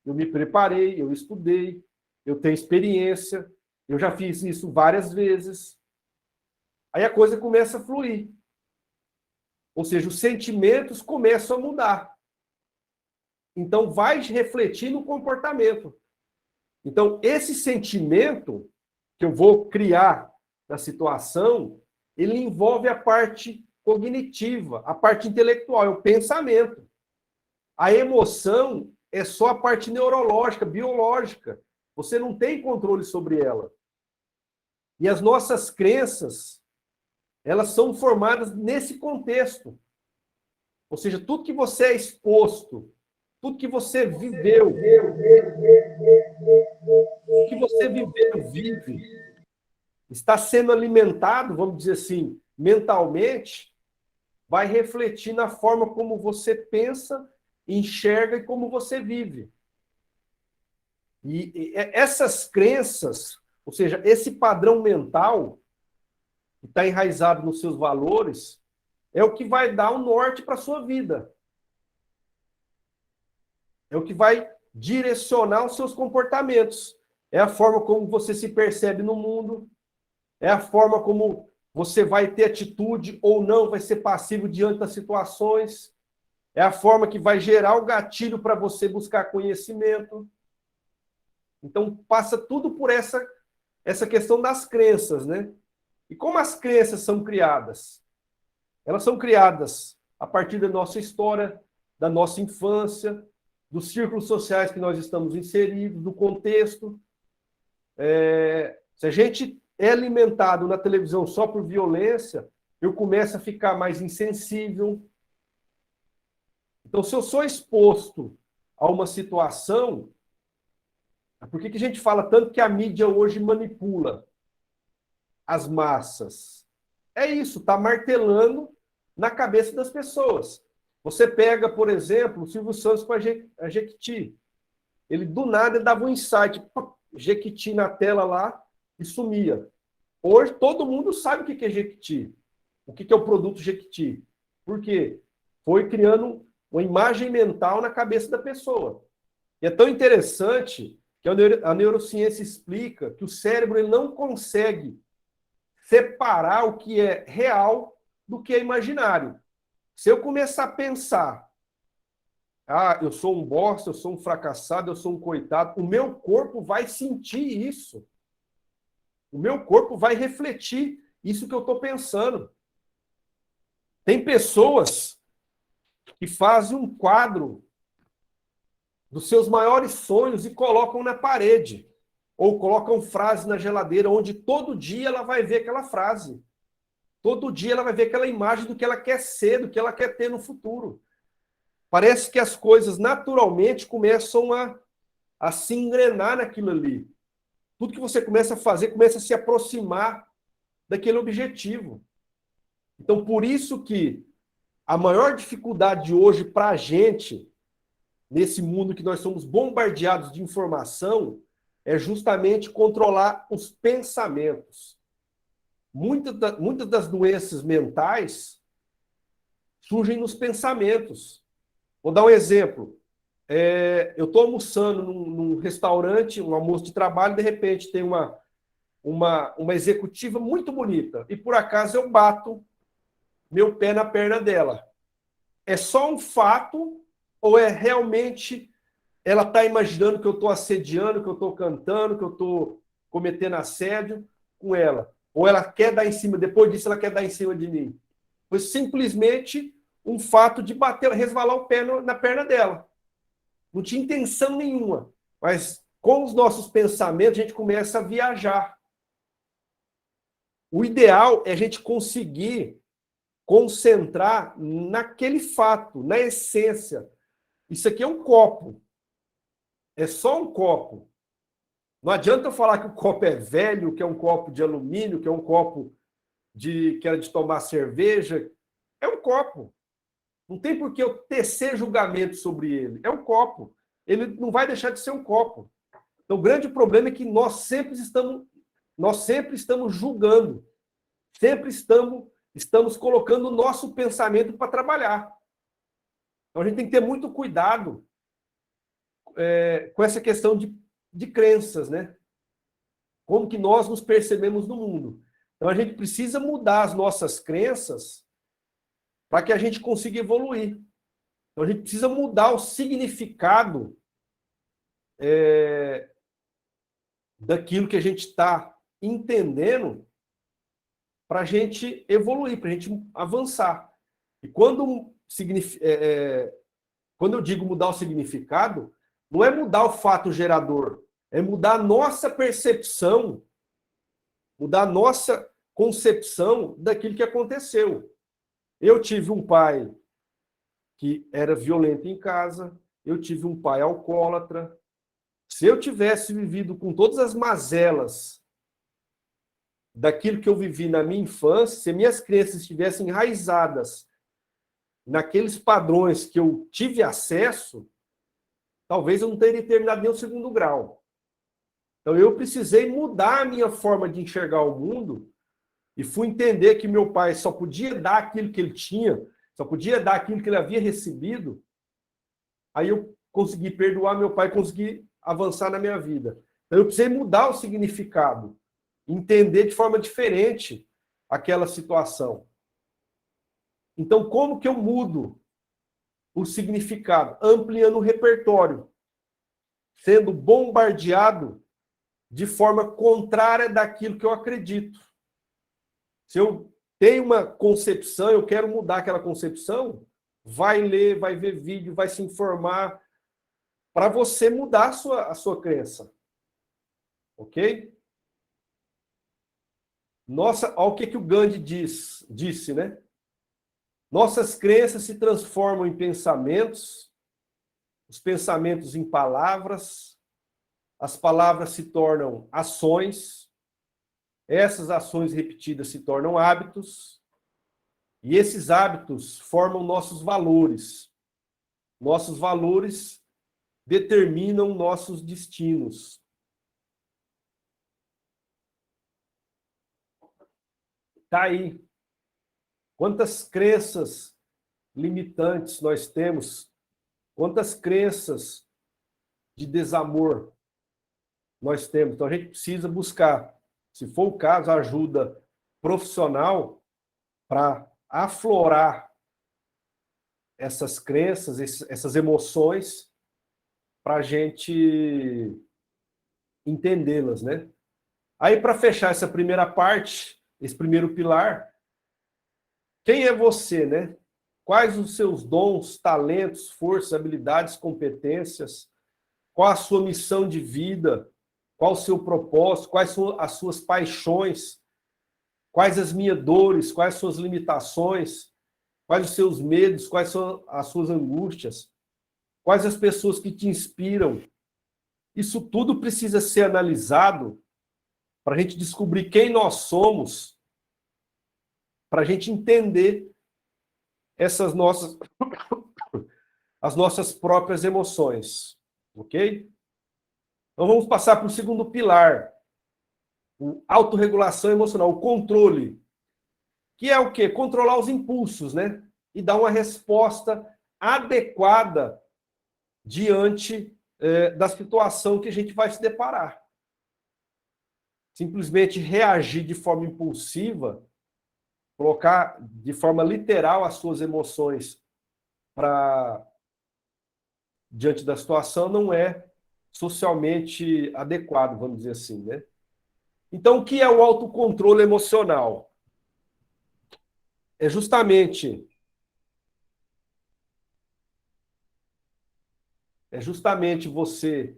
Eu me preparei, eu estudei, eu tenho experiência, eu já fiz isso várias vezes. Aí a coisa começa a fluir. Ou seja, os sentimentos começam a mudar. Então, vai refletir no comportamento. Então, esse sentimento que eu vou criar na situação, ele envolve a parte cognitiva, a parte intelectual, é o pensamento. A emoção é só a parte neurológica, biológica. Você não tem controle sobre ela. E as nossas crenças, elas são formadas nesse contexto. Ou seja, tudo que você é exposto, tudo que você viveu, vive, está sendo alimentado, vamos dizer assim, mentalmente, vai refletir na forma como você pensa, enxerga e como você vive. E essas crenças, ou seja, esse padrão mental que está enraizado nos seus valores, é o que vai dar o norte para a sua vida. É o que vai direcionar os seus comportamentos. É a forma como você se percebe no mundo, é a forma como você vai ter atitude ou não, vai ser passivo diante das situações, é a forma que vai gerar o gatilho para você buscar conhecimento. Então, passa tudo por essa questão das crenças, né? E como as crenças são criadas? Elas são criadas a partir da nossa história, da nossa infância, dos círculos sociais que nós estamos inseridos, do contexto. Se a gente é alimentado na televisão só por violência, eu começo a ficar mais insensível. Então, se eu sou exposto a uma situação, por que a gente fala tanto que a mídia hoje manipula as massas? É isso, está martelando na cabeça das pessoas. Você pega, por exemplo, o Silvio Santos com a Jequiti. Ele, do nada, dava um insight, Jequiti na tela lá, e sumia. Hoje, todo mundo sabe o que é Jequiti. O que é o produto Jequiti. Por quê? Foi criando uma imagem mental na cabeça da pessoa. E é tão interessante que a neurociência explica que o cérebro ele não consegue separar o que é real do que é imaginário. Se eu começar a pensar, eu sou um bosta, eu sou um fracassado, eu sou um coitado, o meu corpo vai sentir isso. O meu corpo vai refletir isso que eu estou pensando. Tem pessoas que fazem um quadro dos seus maiores sonhos e colocam na parede. Ou colocam frase na geladeira, onde todo dia ela vai ver aquela frase. Todo dia ela vai ver aquela imagem do que ela quer ser, do que ela quer ter no futuro. Parece que as coisas naturalmente começam a se engrenar naquilo ali. Tudo que você começa a fazer começa a se aproximar daquele objetivo. Então, por isso que a maior dificuldade de hoje para a gente, nesse mundo que nós somos bombardeados de informação, é justamente controlar os pensamentos. Muitas das doenças mentais surgem nos pensamentos. Vou dar um exemplo. Eu estou almoçando num restaurante, um almoço de trabalho, de repente tem uma executiva muito bonita, e por acaso eu bato meu pé na perna dela. É só um fato ou é realmente ela está imaginando que eu estou assediando, que eu estou cantando, que eu estou cometendo assédio com ela? Ou ela quer dar em cima, depois disso ela quer dar em cima de mim? Foi simplesmente um fato de bater, resvalar o pé na perna dela. Não tinha intenção nenhuma. Mas com os nossos pensamentos a gente começa a viajar. O ideal é a gente conseguir concentrar naquele fato, na essência. Isso aqui é um copo. É só um copo. Não adianta eu falar que o copo é velho, que é um copo de alumínio, que é um copo que era de tomar cerveja. É um copo. Não tem por que eu tecer julgamento sobre ele. É um copo. Ele não vai deixar de ser um copo. Então, o grande problema é que nós sempre estamos julgando. Sempre estamos colocando o nosso pensamento para trabalhar. Então, a gente tem que ter muito cuidado com essa questão de crenças, né? Como que nós nos percebemos no mundo. Então, a gente precisa mudar as nossas crenças para que a gente consiga evoluir. Então, a gente precisa mudar o significado daquilo que a gente está entendendo para a gente evoluir, para a gente avançar. E quando eu digo mudar o significado, não é mudar o fato gerador, é mudar a nossa percepção, mudar a nossa concepção daquilo que aconteceu. Eu tive um pai que era violento em casa, eu tive um pai alcoólatra. Se eu tivesse vivido com todas as mazelas daquilo que eu vivi na minha infância, se minhas crenças estivessem enraizadas naqueles padrões que eu tive acesso, talvez eu não teria terminado nem o segundo grau. Então, eu precisei mudar a minha forma de enxergar o mundo e fui entender que meu pai só podia dar aquilo que ele tinha, só podia dar aquilo que ele havia recebido. Aí eu consegui perdoar meu pai, consegui avançar na minha vida. Então, eu precisei mudar o significado, entender de forma diferente aquela situação. Então, como que eu mudo o significado? Ampliando o repertório, sendo bombardeado de forma contrária daquilo que eu acredito. Se eu tenho uma concepção, eu quero mudar aquela concepção, vai ler, vai ver vídeo, vai se informar, para você mudar a sua crença. Ok? Nossa, olha o que o Gandhi disse, né? Nossas crenças se transformam em pensamentos, os pensamentos em palavras, as palavras se tornam ações, essas ações repetidas se tornam hábitos, e esses hábitos formam nossos valores. Nossos valores determinam nossos destinos. Tá aí. Quantas crenças limitantes nós temos? Quantas crenças de desamor nós temos? Então, a gente precisa buscar, se for o caso, ajuda profissional para aflorar essas crenças, essas emoções, para a gente entendê-las, né? Aí, para fechar essa primeira parte, esse primeiro pilar, quem é você, né? Quais os seus dons, talentos, forças, habilidades, competências? Qual a sua missão de vida? Qual o seu propósito? Quais são as suas paixões? Quais as minhas dores? Quais as suas limitações? Quais os seus medos? Quais são as suas angústias? Quais as pessoas que te inspiram? Isso tudo precisa ser analisado para a gente descobrir quem nós somos, para a gente entender essas as nossas próprias emoções, ok? Então vamos passar para o segundo pilar, o autorregulação emocional, o controle, que é o quê? Controlar os impulsos, né? E dar uma resposta adequada diante da situação que a gente vai se deparar. Simplesmente reagir de forma impulsiva, colocar de forma literal as suas emoções diante da situação não é socialmente adequado, vamos dizer assim, né? Então, o que é o autocontrole emocional? É justamente você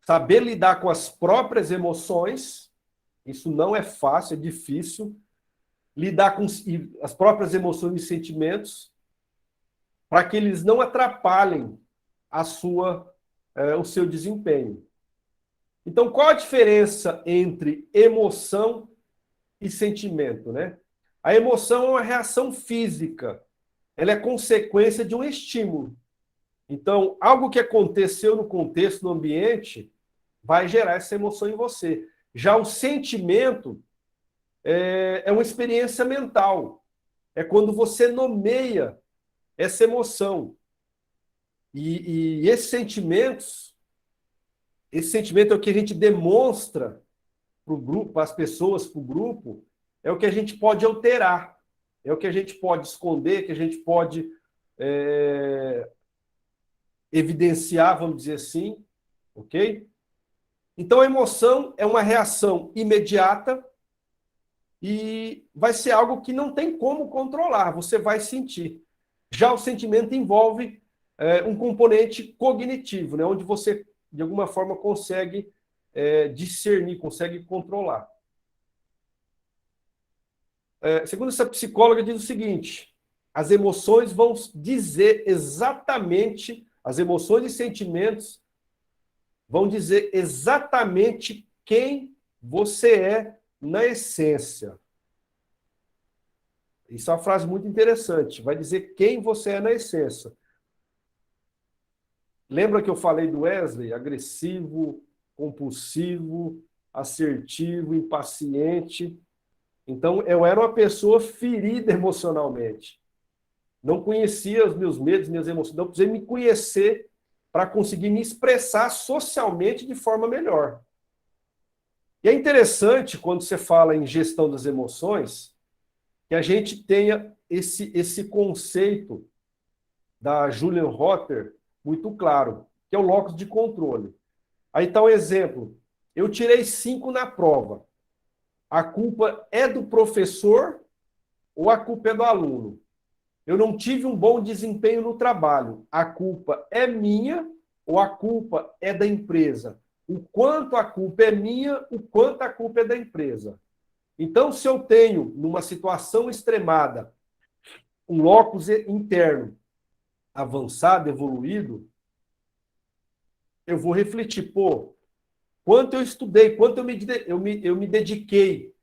saber lidar com as próprias emoções. Isso não é fácil, é difícil. Lidar com as próprias emoções e sentimentos para que eles não atrapalhem o seu desempenho. Então, qual a diferença entre emoção e sentimento, né? A emoção é uma reação física. Ela é consequência de um estímulo. Então, algo que aconteceu no contexto, no ambiente, vai gerar essa emoção em você. Já o sentimento é uma experiência mental. É quando você nomeia essa emoção. E esse sentimento é o que a gente demonstra para o grupo, para as pessoas, para o grupo, é o que a gente pode alterar, é o que a gente pode esconder, que a gente pode evidenciar, vamos dizer assim, ok? Então, a emoção é uma reação imediata e vai ser algo que não tem como controlar, você vai sentir. Já o sentimento envolve um componente cognitivo, né, onde você, de alguma forma, consegue discernir, consegue controlar. Segundo essa psicóloga, diz o seguinte: as emoções vão dizer exatamente, as emoções e sentimentos vão dizer exatamente quem você é na essência. Isso é uma frase muito interessante. Vai dizer quem você é na essência. Lembra que eu falei do Wesley? Agressivo, compulsivo, assertivo, impaciente. Então, eu era uma pessoa ferida emocionalmente. Não conhecia os meus medos, minhas emoções. Não precisei me conhecer para conseguir me expressar socialmente de forma melhor. E é interessante, quando você fala em gestão das emoções, que a gente tenha esse conceito da Julian Rotter muito claro, que é o locus de controle. Aí está um exemplo. Eu tirei 5 na prova. A culpa é do professor ou a culpa é do aluno? Eu não tive um bom desempenho no trabalho. A culpa é minha ou a culpa é da empresa? O quanto a culpa é minha, o quanto a culpa é da empresa. Então, se eu tenho, numa situação extremada, um locus interno avançado, evoluído, eu vou refletir, pô, quanto eu estudei, quanto eu me dediquei,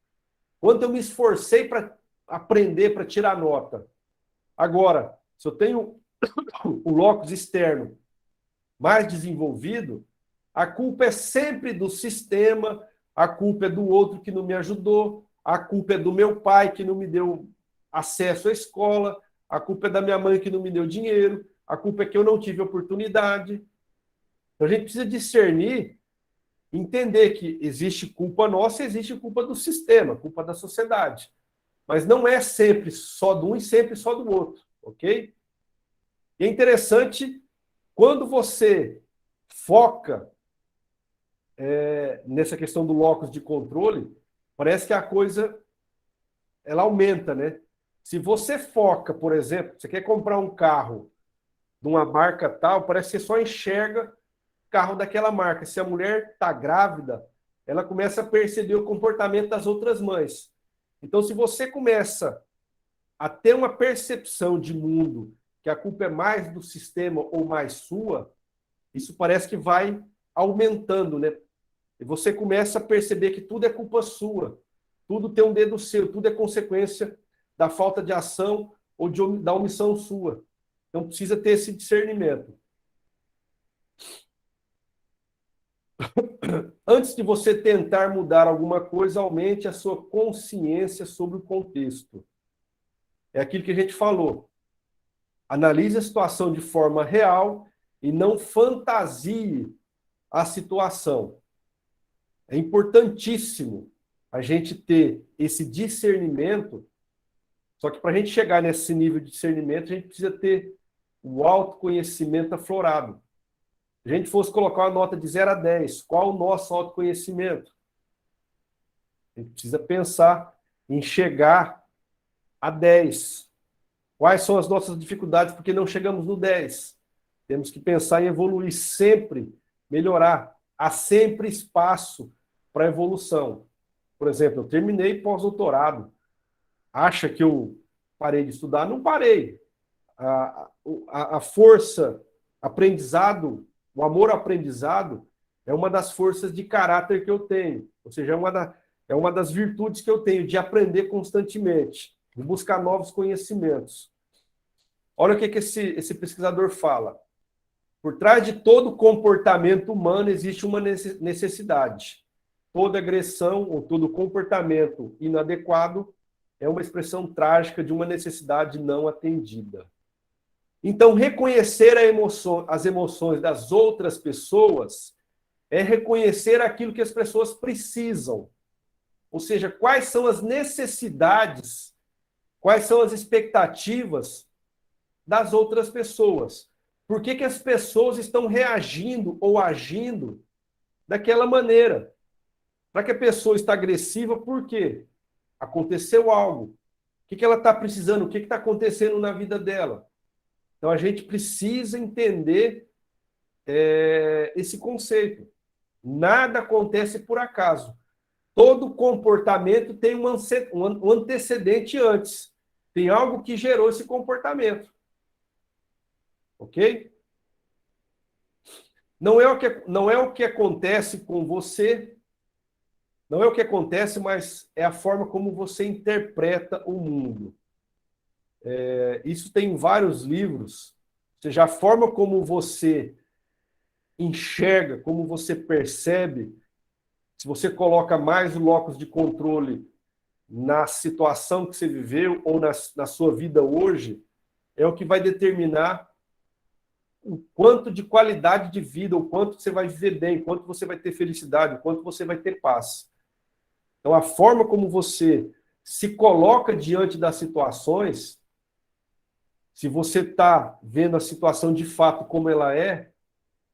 quanto eu me esforcei para aprender, para tirar nota. Agora, se eu tenho o locus externo mais desenvolvido, a culpa é sempre do sistema, a culpa é do outro que não me ajudou, a culpa é do meu pai que não me deu acesso à escola, a culpa é da minha mãe que não me deu dinheiro, a culpa é que eu não tive oportunidade. Então, a gente precisa discernir, entender que existe culpa nossa e existe culpa do sistema, culpa da sociedade. Mas não é sempre só de um e sempre só do outro, ok? E é interessante, quando você foca nessa questão do locus de controle, parece que a coisa ela aumenta, né? Se você foca, por exemplo, você quer comprar um carro de uma marca tal, parece que você só enxerga o carro daquela marca. Se a mulher está grávida, ela começa a perceber o comportamento das outras mães. Então, se você começa a ter uma percepção de mundo que a culpa é mais do sistema ou mais sua, isso parece que vai aumentando, né? E você começa a perceber que tudo é culpa sua, tudo tem um dedo seu, tudo é consequência da falta de ação ou da omissão sua. Então precisa ter esse discernimento. Antes de você tentar mudar alguma coisa, aumente a sua consciência sobre o contexto. É aquilo que a gente falou. Analise a situação de forma real e não fantasie a situação. É importantíssimo a gente ter esse discernimento, só que para a gente chegar nesse nível de discernimento, a gente precisa ter o autoconhecimento aflorado. Se a gente fosse colocar uma nota de 0 a 10, qual o nosso autoconhecimento? A gente precisa pensar em chegar a 10. Quais são as nossas dificuldades porque não chegamos no 10? Temos que pensar em evoluir sempre, melhorar. Há sempre espaço para evolução. Por exemplo, eu terminei pós-doutorado. Acha que eu parei de estudar? Não parei. A força, aprendizado, o amor ao aprendizado é uma das forças de caráter que eu tenho. Ou seja, é uma das virtudes que eu tenho, de aprender constantemente, de buscar novos conhecimentos. Olha o que esse pesquisador fala. Por trás de todo comportamento humano existe uma necessidade. Toda agressão ou todo comportamento inadequado é uma expressão trágica de uma necessidade não atendida. Então, reconhecer as emoções das outras pessoas é reconhecer aquilo que as pessoas precisam. Ou seja, quais são as necessidades, quais são as expectativas das outras pessoas. Por que as pessoas estão reagindo ou agindo daquela maneira? Para que a pessoa está agressiva, por quê? Aconteceu algo. O que ela está precisando? O que está acontecendo na vida dela? Então, a gente precisa entender esse conceito. Nada acontece por acaso. Todo comportamento tem um antecedente antes. Tem algo que gerou esse comportamento. Ok? Não é o que acontece com você, não é o que acontece, mas é a forma como você interpreta o mundo. Isso tem em vários livros, ou seja, a forma como você enxerga, como você percebe, se você coloca mais o locus de controle na situação que você viveu ou na sua vida hoje, é o que vai determinar o quanto de qualidade de vida, o quanto você vai viver bem, o quanto você vai ter felicidade, o quanto você vai ter paz. Então, a forma como você se coloca diante das situações, se você está vendo a situação de fato como ela é,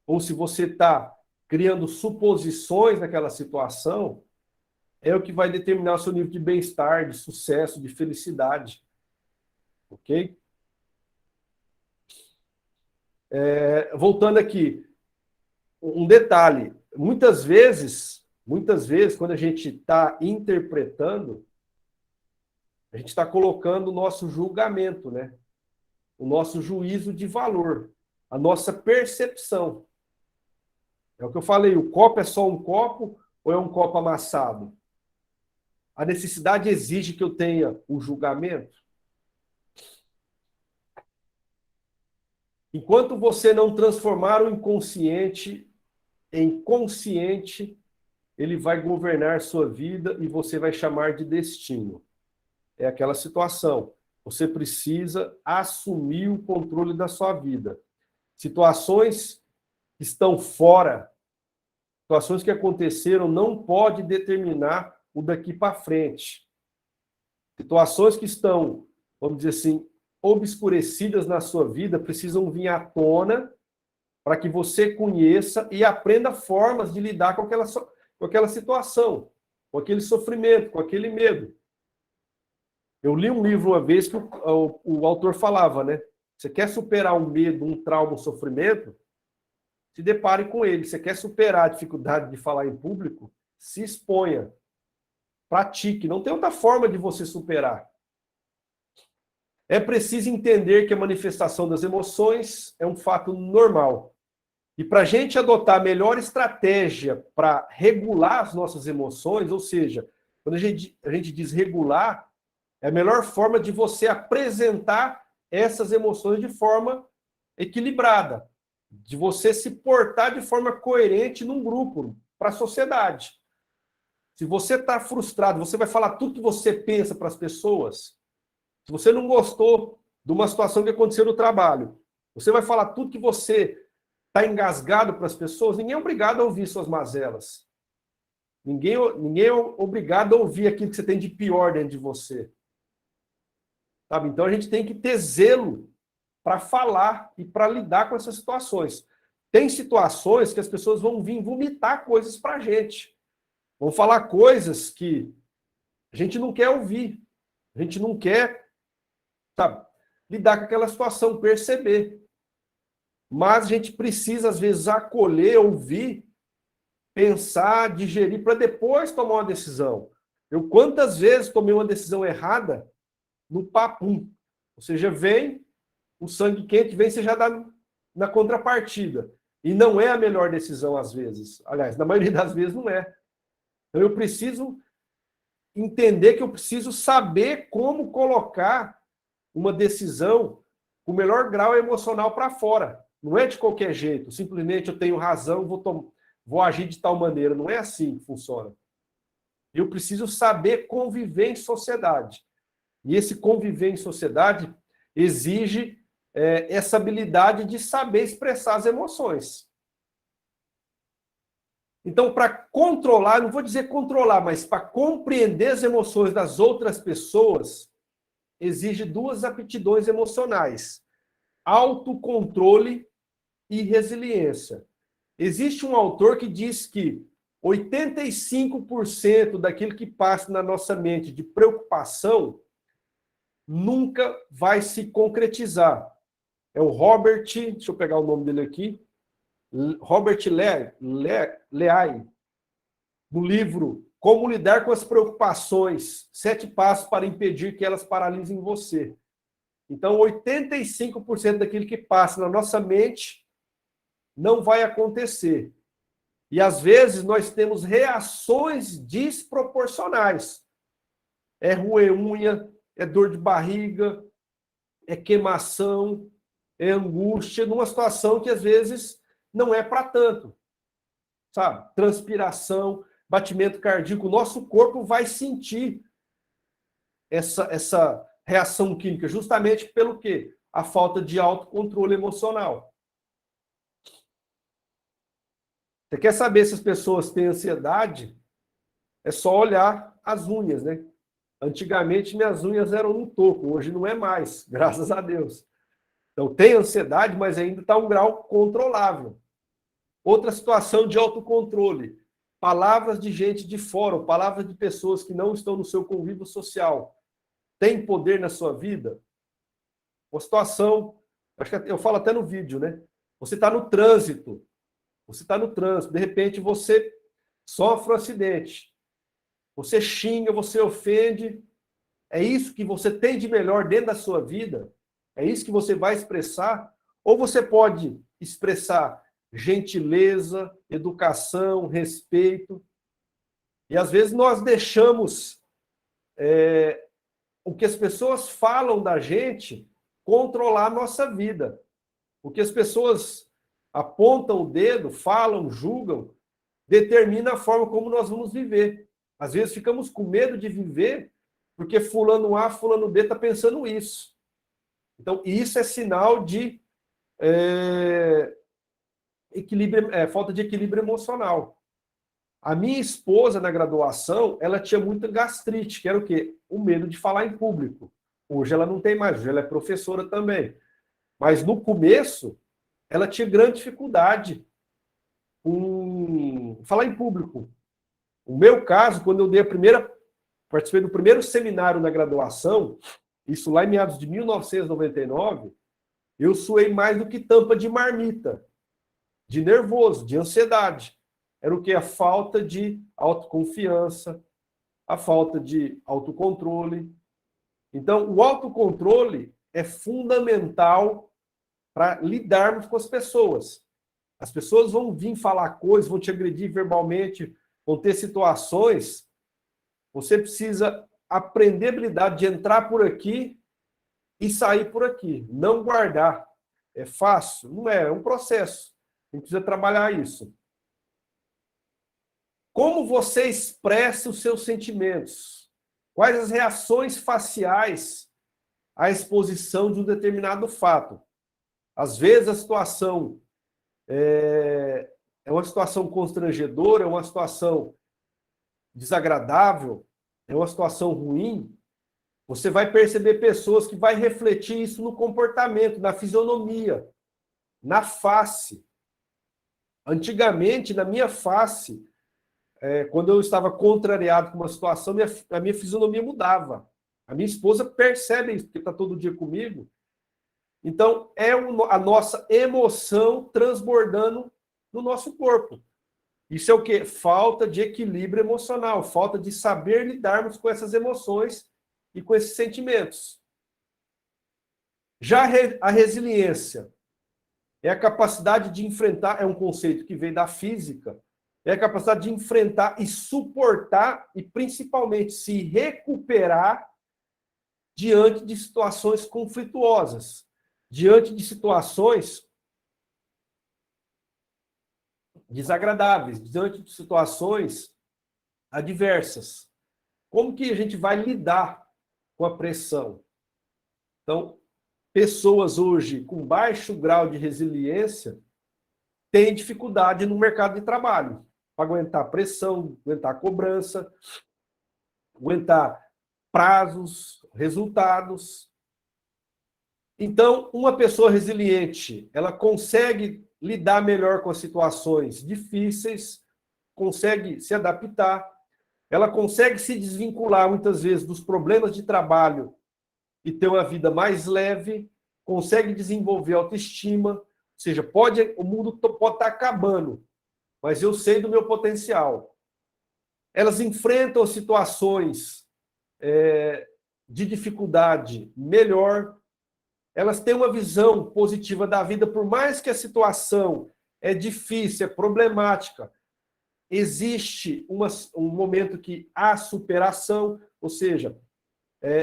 ou se você está criando suposições naquela situação, é o que vai determinar o seu nível de bem-estar, de sucesso, de felicidade. Ok? Voltando aqui, um detalhe. Muitas vezes, quando a gente está interpretando, a gente está colocando o nosso julgamento, né? O nosso juízo de valor, a nossa percepção. É o que eu falei, o copo é só um copo ou é um copo amassado? A necessidade exige que eu tenha o julgamento? Enquanto você não transformar o inconsciente em consciente, ele vai governar sua vida e você vai chamar de destino. É aquela situação. Você precisa assumir o controle da sua vida. Situações que estão fora, situações que aconteceram, não pode determinar o daqui para frente. Situações que estão, vamos dizer assim, obscurecidas na sua vida, precisam vir à tona para que você conheça e aprenda formas de lidar com aquela situação, com aquele sofrimento, com aquele medo. Eu li um livro uma vez que o autor falava, né? Você quer superar um medo, um trauma, um sofrimento? Se depare com ele. Você quer superar a dificuldade de falar em público? Se exponha. Pratique. Não tem outra forma de você superar. É preciso entender que a manifestação das emoções é um fato normal. E para a gente adotar a melhor estratégia para regular as nossas emoções, ou seja, quando a gente diz regular, é a melhor forma de você apresentar essas emoções de forma equilibrada, de você se portar de forma coerente num grupo, para a sociedade. Se você está frustrado, você vai falar tudo que você pensa para as pessoas. Se você não gostou de uma situação que aconteceu no trabalho, você vai falar tudo que você está engasgado para as pessoas. Ninguém é obrigado a ouvir suas mazelas. Ninguém é obrigado a ouvir aquilo que você tem de pior dentro de você. Sabe? Então a gente tem que ter zelo para falar e para lidar com essas situações. Tem situações que as pessoas vão vir vomitar coisas para a gente. Vão falar coisas que a gente não quer ouvir. A gente não quer, sabe, lidar com aquela situação, perceber. Mas a gente precisa, às vezes, acolher, ouvir, pensar, digerir, para depois tomar uma decisão. Eu, quantas vezes, tomei uma decisão errada no papum. Ou seja, vem o sangue quente, vem, você já dá na contrapartida. E não é a melhor decisão, às vezes. Aliás, na maioria das vezes, não é. Então, eu preciso entender que eu preciso saber como colocar uma decisão com o melhor grau emocional para fora. Não é de qualquer jeito. Simplesmente eu tenho razão, vou agir de tal maneira. Não é assim que funciona. Eu preciso saber conviver em sociedade. E esse conviver em sociedade exige essa habilidade de saber expressar as emoções. Então, para controlar, não vou dizer controlar, mas para compreender as emoções das outras pessoas, exige duas aptidões emocionais: autocontrole e resiliência. Existe um autor que diz que 85% daquilo que passa na nossa mente de preocupação nunca vai se concretizar. É o Robert, deixa eu pegar o nome dele aqui, Robert Leahy, no livro Como Lidar com as Preocupações, 7 Passos para Impedir que Elas Paralisem Você. Então, 85% daquilo que passa na nossa mente não vai acontecer. E, às vezes, nós temos reações desproporcionais. É roer unha, é dor de barriga, é queimação, é angústia, numa situação que às vezes não é para tanto, sabe? Transpiração, batimento cardíaco, o nosso corpo vai sentir essa reação química, justamente pelo quê? A falta de autocontrole emocional. Você quer saber se as pessoas têm ansiedade? É só olhar as unhas, né? Antigamente, minhas unhas eram no toco, hoje não é mais, graças a Deus. Então, tem ansiedade, mas ainda está um grau controlável. Outra situação de autocontrole. Palavras de gente de fora, ou palavras de pessoas que não estão no seu convívio social. Tem poder na sua vida? Uma situação, acho que eu falo até no vídeo, né? Você está no trânsito. De repente você sofre um acidente. Você xinga, você ofende. É isso que você tem de melhor dentro da sua vida? É isso que você vai expressar? Ou você pode expressar gentileza, educação, respeito. E às vezes nós deixamos o que as pessoas falam da gente controlar a nossa vida. O que as pessoas apontam o dedo, falam, julgam, determina a forma como nós vamos viver. Às vezes ficamos com medo de viver porque fulano A, fulano B está pensando isso. Então, isso é sinal de falta de equilíbrio emocional. A minha esposa, na graduação, ela tinha muita gastrite, que era o quê? O medo de falar em público. Hoje ela não tem mais, hoje ela é professora também. Mas no começo, ela tinha grande dificuldade com falar em público. O meu caso, quando eu participei do primeiro seminário na graduação, isso lá em meados de 1999, eu suei mais do que tampa de marmita, de nervoso, de ansiedade. Era o que? A falta de autoconfiança, a falta de autocontrole. Então, o autocontrole é fundamental para lidarmos com as pessoas. As pessoas vão vir falar coisas, vão te agredir verbalmente, vão ter situações. Você precisa aprender a habilidade de entrar por aqui e sair por aqui. Não guardar. É fácil? Não é, é um processo. A gente precisa trabalhar isso. Como você expressa os seus sentimentos? Quais as reações faciais à exposição de um determinado fato? Às vezes a situação é uma situação constrangedora, é uma situação desagradável, é uma situação ruim. Você vai perceber pessoas que vai refletir isso no comportamento, na fisionomia, na face. Antigamente, na minha face, quando eu estava contrariado com uma situação, a minha fisionomia mudava. A minha esposa percebe isso, porque está todo dia comigo. Então, é a nossa emoção transbordando no nosso corpo. Isso é o quê? Falta de equilíbrio emocional, falta de saber lidarmos com essas emoções e com esses sentimentos. Já a resiliência é a capacidade de enfrentar, é um conceito que vem da física, é a capacidade de enfrentar e suportar e, principalmente, se recuperar diante de situações conflituosas, diante de situações desagradáveis, diante de situações adversas. Como que a gente vai lidar com a pressão? Então, pessoas hoje com baixo grau de resiliência têm dificuldade no mercado de trabalho para aguentar pressão, aguentar cobrança, aguentar prazos, resultados. Então, uma pessoa resiliente, ela consegue lidar melhor com as situações difíceis, consegue se adaptar, ela consegue se desvincular muitas vezes dos problemas de trabalho e ter uma vida mais leve, consegue desenvolver autoestima, ou seja, o mundo pode estar acabando, mas eu sei do meu potencial. Elas enfrentam situações de dificuldade melhor, elas têm uma visão positiva da vida, por mais que a situação é difícil, é problemática, existe um momento que há superação, ou seja,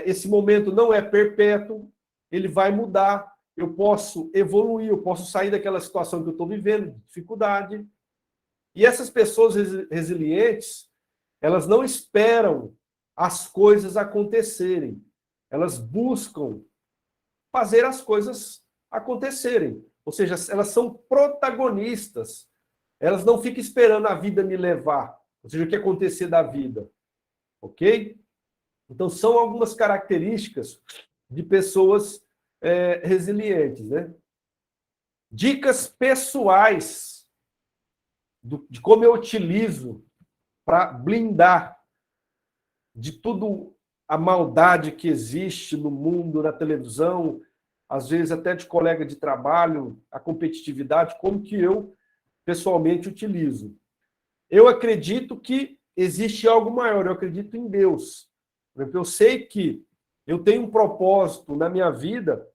esse momento não é perpétuo, ele vai mudar, eu posso evoluir, eu posso sair daquela situação que eu estou vivendo, de dificuldade. E essas pessoas resilientes, elas não esperam as coisas acontecerem, elas buscam fazer as coisas acontecerem. Ou seja, elas são protagonistas, elas não ficam esperando a vida me levar, ou seja, o que acontecer da vida. Ok? Então, são algumas características de pessoas resilientes, né? Dicas pessoais de como eu utilizo para blindar de tudo a maldade que existe no mundo, na televisão, às vezes até de colega de trabalho, a competitividade, como que eu pessoalmente utilizo. Eu acredito que existe algo maior, eu acredito em Deus. Por exemplo, eu sei que eu tenho um propósito na minha vida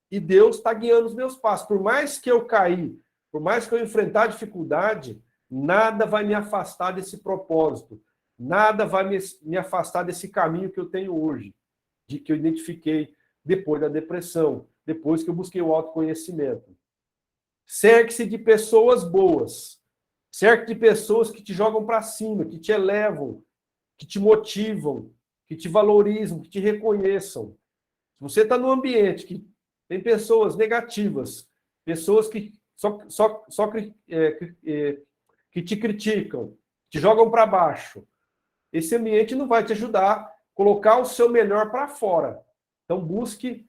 e Deus está guiando os meus passos. Por mais que eu cair, por mais que eu enfrentar dificuldade, nada vai me afastar desse propósito. Nada vai me afastar desse caminho que eu tenho hoje, de que eu identifiquei depois da depressão, depois que eu busquei o autoconhecimento. Cerque-se de pessoas boas, cerque-se de pessoas que te jogam para cima, que te elevam, que te motivam, que te valorizam, que te reconheçam. Se você está num ambiente que tem pessoas negativas, pessoas que que te criticam, te jogam para baixo, esse ambiente não vai te ajudar a colocar o seu melhor para fora. Então, busque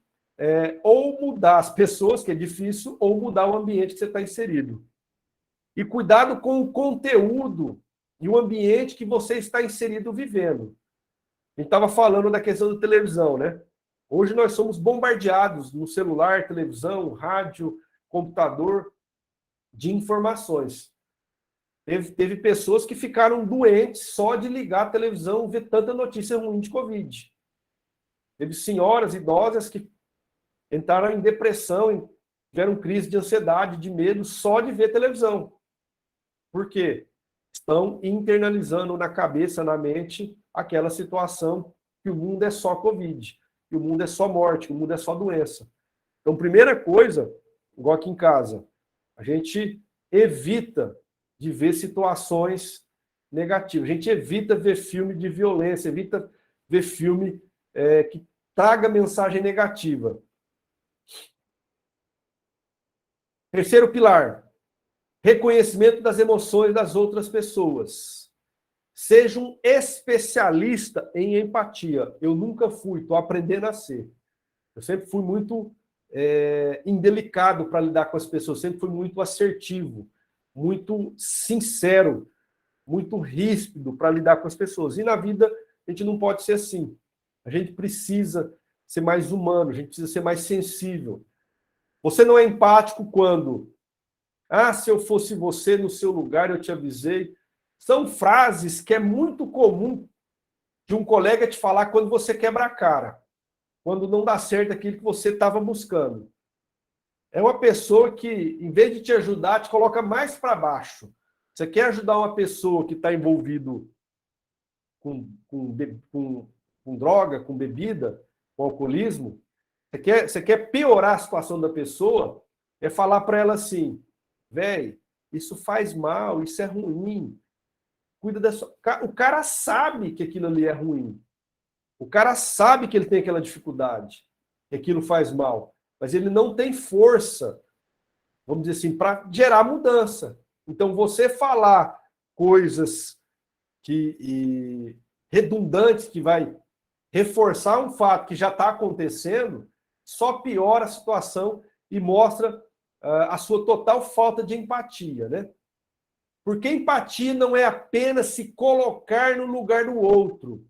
ou mudar as pessoas, que é difícil, ou mudar o ambiente que você está inserido. E cuidado com o conteúdo e o ambiente que você está inserido vivendo. A gente estava falando da questão da televisão, né? Hoje nós somos bombardeados no celular, televisão, rádio, computador, de informações. Teve pessoas que ficaram doentes só de ligar a televisão, ver tanta notícia ruim de Covid. Teve senhoras idosas que entraram em depressão, tiveram crise de ansiedade, de medo, só de ver televisão. Por quê? Estão internalizando na cabeça, na mente, aquela situação que o mundo é só Covid, que o mundo é só morte, que o mundo é só doença. Então, primeira coisa, igual aqui em casa, a gente evita de ver situações negativas. A gente evita ver filme de violência, evita ver filme que traga mensagem negativa. Terceiro pilar, reconhecimento das emoções das outras pessoas. Seja um especialista em empatia. Eu nunca fui, estou aprendendo a ser. Eu sempre fui muito indelicado para lidar com as pessoas, sempre fui muito assertivo, muito sincero, muito ríspido para lidar com as pessoas. E na vida, a gente não pode ser assim. A gente precisa ser mais humano, a gente precisa ser mais sensível. Você não é empático quando... se eu fosse você no seu lugar, eu te avisei. São frases que é muito comum de um colega te falar quando você quebra a cara, quando não dá certo aquilo que você estava buscando. É uma pessoa que, em vez de te ajudar, te coloca mais para baixo. Você quer ajudar uma pessoa que está envolvido com droga, com bebida, com alcoolismo, você quer piorar a situação da pessoa, é falar para ela assim, velho, isso faz mal, isso é ruim. Cuida da sua... O cara sabe que aquilo ali é ruim. O cara sabe que ele tem aquela dificuldade, que aquilo faz mal, mas ele não tem força, vamos dizer assim, para gerar mudança. Então, você falar coisas redundantes, que vai reforçar um fato que já está acontecendo, só piora a situação e mostra a sua total falta de empatia, né? Porque empatia não é apenas se colocar no lugar do outro,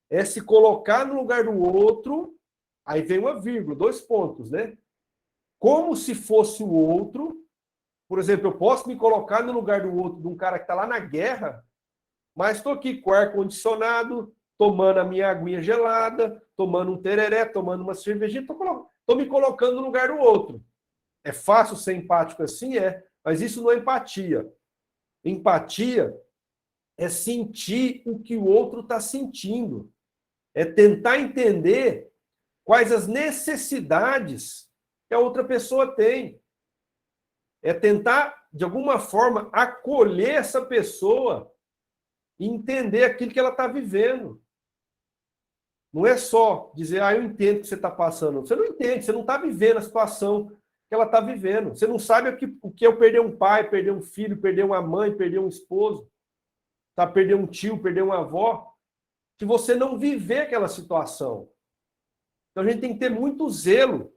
é se colocar no lugar do outro, aí vem uma vírgula, 2 pontos, né? Como se fosse o outro. Por exemplo, eu posso me colocar no lugar do outro, de um cara que está lá na guerra, mas estou aqui com o ar-condicionado, tomando a minha aguinha gelada, tomando um tereré, tomando uma cervejinha, estou me colocando no lugar do outro. É fácil ser empático assim? É, mas isso não é empatia. Empatia é sentir o que o outro está sentindo. É tentar entender quais as necessidades que a outra pessoa tem. É tentar, de alguma forma, acolher essa pessoa e entender aquilo que ela está vivendo. Não é só dizer, eu entendo o que você está passando. Você não entende, você não está vivendo a situação que ela está vivendo. Você não sabe o que é perder um pai, perder um filho, perder uma mãe, perder um esposo, tá? Perder um tio, perder uma avó, se você não viver aquela situação. Então a gente tem que ter muito zelo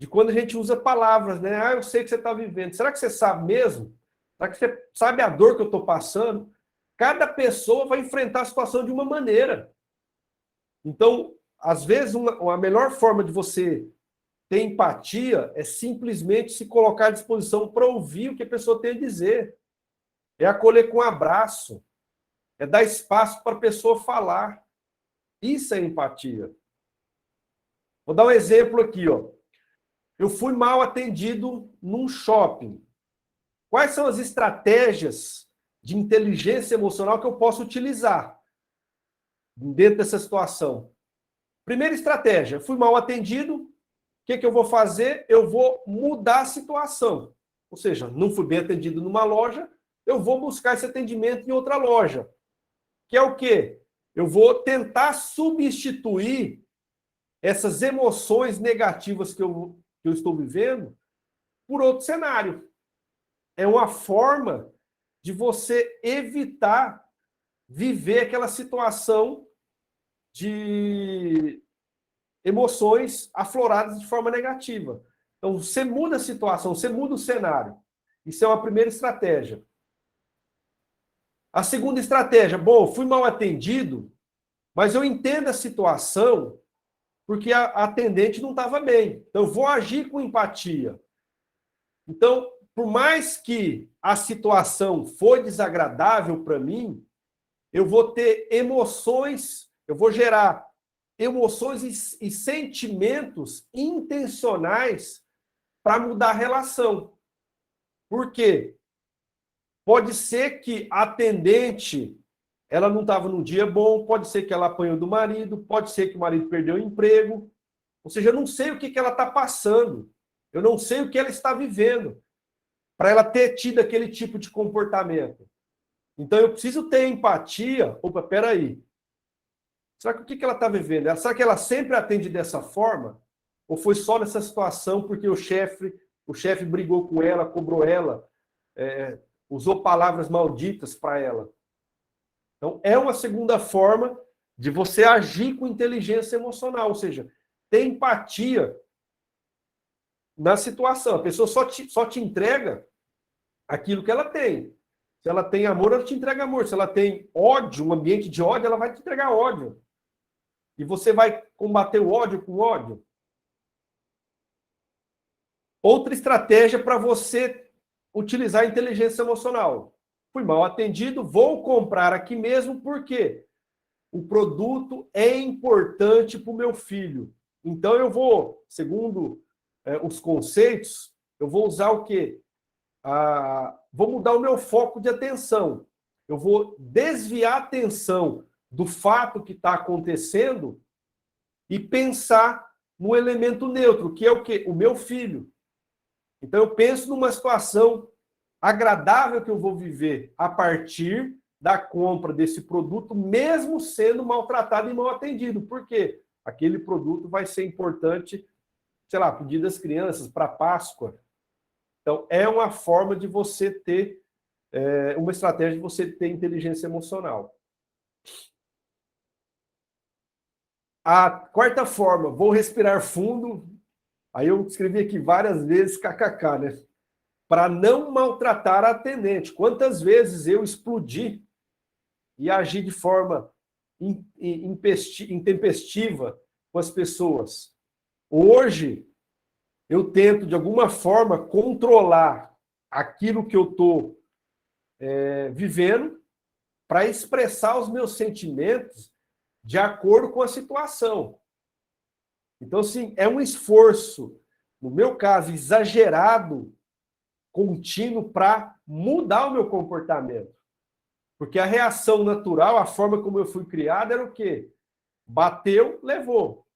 de quando a gente usa palavras, né? Eu sei que você está vivendo. Será que você sabe mesmo? Será que você sabe a dor que eu estou passando? Cada pessoa vai enfrentar a situação de uma maneira. Então, às vezes, a melhor forma de você ter empatia é simplesmente se colocar à disposição para ouvir o que a pessoa tem a dizer. É acolher com um abraço. É dar espaço para a pessoa falar. Isso é empatia. Vou dar um exemplo aqui, ó. Eu fui mal atendido num shopping. Quais são as estratégias de inteligência emocional que eu posso utilizar dentro dessa situação? Primeira estratégia, fui mal atendido, o que eu vou fazer? Eu vou mudar a situação. Ou seja, não fui bem atendido numa loja, eu vou buscar esse atendimento em outra loja. Que é o quê? Eu vou tentar substituir essas emoções negativas que eu estou vivendo por outro cenário. É uma forma de você evitar viver aquela situação de emoções afloradas de forma negativa. Então, você muda a situação, você muda o cenário. Isso é uma primeira estratégia. A segunda estratégia, fui mal atendido, mas eu entendo a situação porque a atendente não estava bem. Então, eu vou agir com empatia. Então, por mais que a situação foi desagradável para mim, eu vou ter emoções, eu vou gerar emoções e sentimentos intencionais para mudar a relação. Por quê? Pode ser que a atendente ela não estava num dia bom, pode ser que ela apanhou do marido, pode ser que o marido perdeu o emprego. Ou seja, eu não sei o que ela está passando. Eu não sei o que ela está vivendo para ela ter tido aquele tipo de comportamento. Então, eu preciso ter empatia. Opa, peraí. Será que o que ela está vivendo? Será que ela sempre atende dessa forma? Ou foi só nessa situação porque o chefe brigou com ela, cobrou ela, usou palavras malditas para ela? Então, é uma segunda forma de você agir com inteligência emocional, ou seja, ter empatia na situação. A pessoa só te entrega aquilo que ela tem. Se ela tem amor, ela te entrega amor. Se ela tem ódio, um ambiente de ódio, ela vai te entregar ódio. E você vai combater o ódio com ódio. Outra estratégia para você utilizar a inteligência emocional. Fui mal atendido, vou comprar aqui mesmo, porque o produto é importante para o meu filho. Então, eu vou, segundo os conceitos, eu vou usar o quê? Vou mudar o meu foco de atenção. Eu vou desviar a atenção do fato que está acontecendo e pensar no elemento neutro, que é o quê? O meu filho. Então, eu penso numa situação agradável que eu vou viver a partir da compra desse produto, mesmo sendo maltratado e mal atendido. Por quê? Aquele produto vai ser importante, sei lá, para o Dia das Crianças, para Páscoa. Então, é uma forma de você ter, uma estratégia de você ter inteligência emocional. A quarta forma, vou respirar fundo. Aí eu escrevi aqui várias vezes kkk, né? Para não maltratar a atendente. Quantas vezes eu explodi e agi de forma intempestiva com as pessoas. Hoje, eu tento, de alguma forma, controlar aquilo que eu estou vivendo para expressar os meus sentimentos de acordo com a situação. Então, assim, é um esforço, no meu caso, exagerado, contínuo, para mudar o meu comportamento. Porque a reação natural, a forma como eu fui criado, era o quê? Bateu, levou.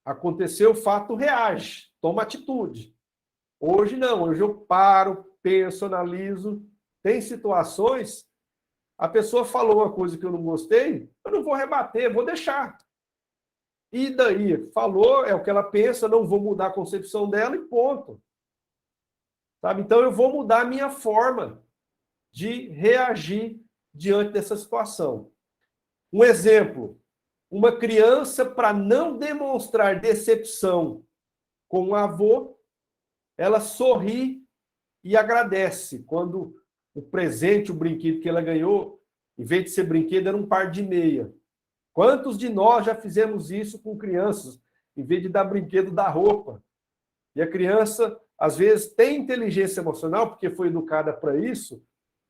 Aconteceu o fato, reage, toma atitude. Hoje não, hoje eu paro, penso, analiso. Tem situações, a pessoa falou uma coisa que eu não gostei, eu não vou rebater, vou deixar. E daí? Falou, é o que ela pensa, não vou mudar a concepção dela e ponto. Sabe? Então eu vou mudar a minha forma de reagir diante dessa situação. Um exemplo, uma criança, para não demonstrar decepção com o avô, ela sorri e agradece quando o presente, o brinquedo que ela ganhou, em vez de ser brinquedo, era um par de meia. Quantos de nós já fizemos isso com crianças, em vez de dar brinquedo, dar roupa? E a criança, às vezes, tem inteligência emocional, porque foi educada para isso,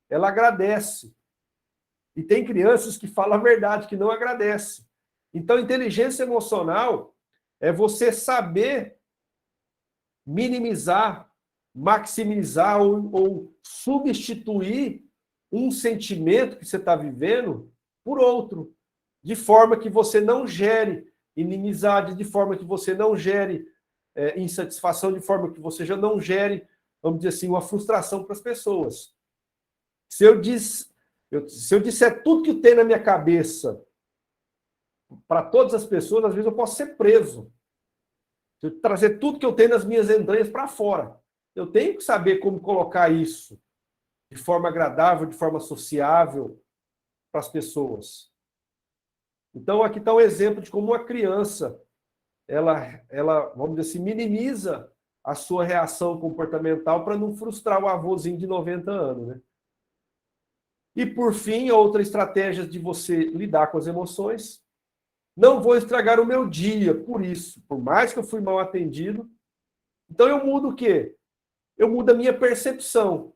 ela agradece. E tem crianças que falam a verdade, que não agradecem. Então, inteligência emocional é você saber minimizar, maximizar ou substituir um sentimento que você está vivendo por outro, de forma que você não gere inimizade, de forma que você não gere insatisfação, de forma que você já não gere, vamos dizer assim, uma frustração para as pessoas. Se eu disser tudo que tem na minha cabeça para todas as pessoas, às vezes eu posso ser preso. Se eu trazer tudo que eu tenho nas minhas entranhas para fora, eu tenho que saber como colocar isso de forma agradável, de forma sociável para as pessoas. Então, aqui está um exemplo de como uma criança, ela, vamos dizer assim, minimiza a sua reação comportamental para não frustrar o avôzinho de 90 anos, né? E, por fim, outra estratégia de você lidar com as emoções. Não vou estragar o meu dia por isso, por mais que eu fui mal atendido. Então, eu mudo o quê? Eu mudo a minha percepção.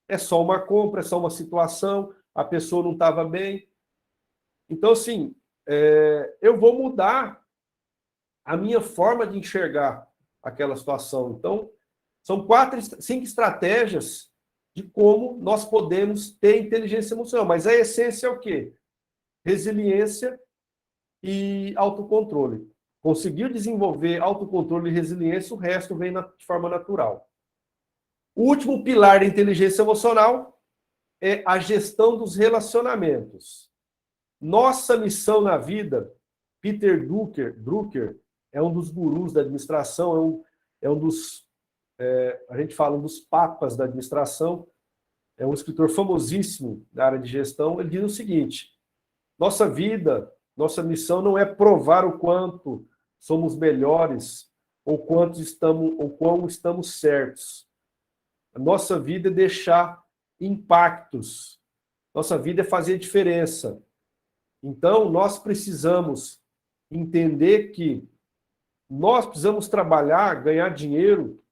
É só uma compra, é só uma situação, a pessoa não estava bem. Então, assim, eu vou mudar a minha forma de enxergar aquela situação. Então, são 5 estratégias de como nós podemos ter inteligência emocional. Mas a essência é o quê? Resiliência e autocontrole. Conseguiu desenvolver autocontrole e resiliência, o resto vem de forma natural. O último pilar da inteligência emocional é a gestão dos relacionamentos. Nossa missão na vida, Peter Drucker é um dos gurus da administração, é um dos, a gente fala, um dos papas da administração, é um escritor famosíssimo da área de gestão. Ele diz o seguinte: nossa vida, nossa missão não é provar o quanto somos melhores ou quão estamos certos. A nossa vida é deixar impactos. Nossa vida é fazer diferença. Então, nós precisamos entender que nós precisamos trabalhar, ganhar dinheiro,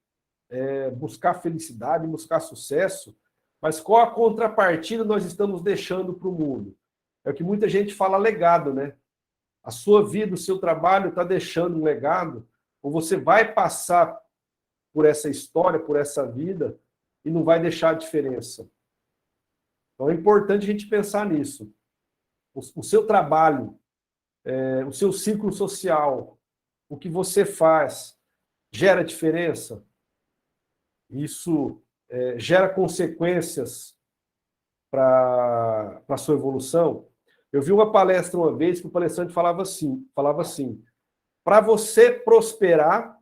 buscar felicidade, buscar sucesso, mas qual a contrapartida nós estamos deixando para o mundo? É o que muita gente fala legado, né? A sua vida, o seu trabalho está deixando um legado, ou você vai passar por essa história, por essa vida, e não vai deixar a diferença. Então é importante a gente pensar nisso. O seu trabalho, o seu ciclo social, o que você faz, gera diferença? Isso gera consequências para a sua evolução? Eu vi uma palestra uma vez que o palestrante falava assim, para você prosperar,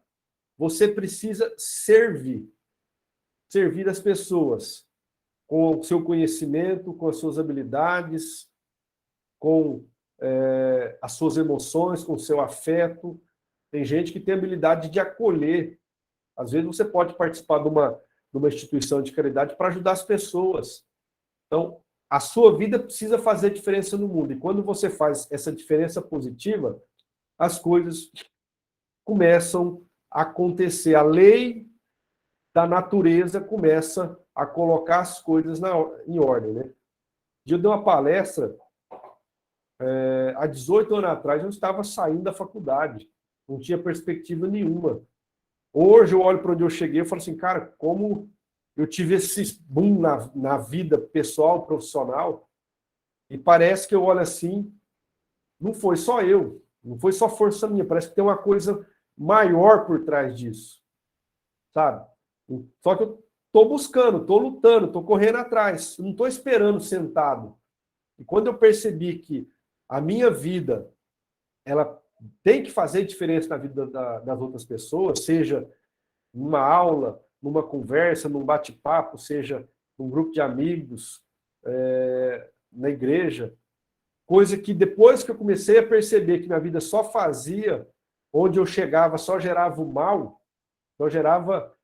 você precisa servir as pessoas com o seu conhecimento, com as suas habilidades, com as suas emoções, com o seu afeto. Tem gente que tem habilidade de acolher. Às vezes você pode participar de uma instituição de caridade para ajudar as pessoas. Então, a sua vida precisa fazer diferença no mundo. E quando você faz essa diferença positiva, as coisas começam a acontecer. A lei da natureza começa a colocar as coisas em ordem, né? Eu dei uma palestra há 18 anos atrás, eu estava saindo da faculdade, não tinha perspectiva nenhuma. Hoje eu olho para onde eu cheguei e falo assim, cara, como eu tive esse boom na vida pessoal, profissional, e parece que eu olho assim, não foi só eu, não foi só força minha, parece que tem uma coisa maior por trás disso, sabe? Só que eu estou buscando, estou lutando, estou correndo atrás, não estou esperando sentado. E quando eu percebi que a minha vida, ela tem que fazer diferença na vida das outras pessoas, seja numa aula, numa conversa, num bate-papo, seja num grupo de amigos, na igreja, coisa que depois que eu comecei a perceber que minha vida só fazia, onde eu chegava só gerava o mal, só gerava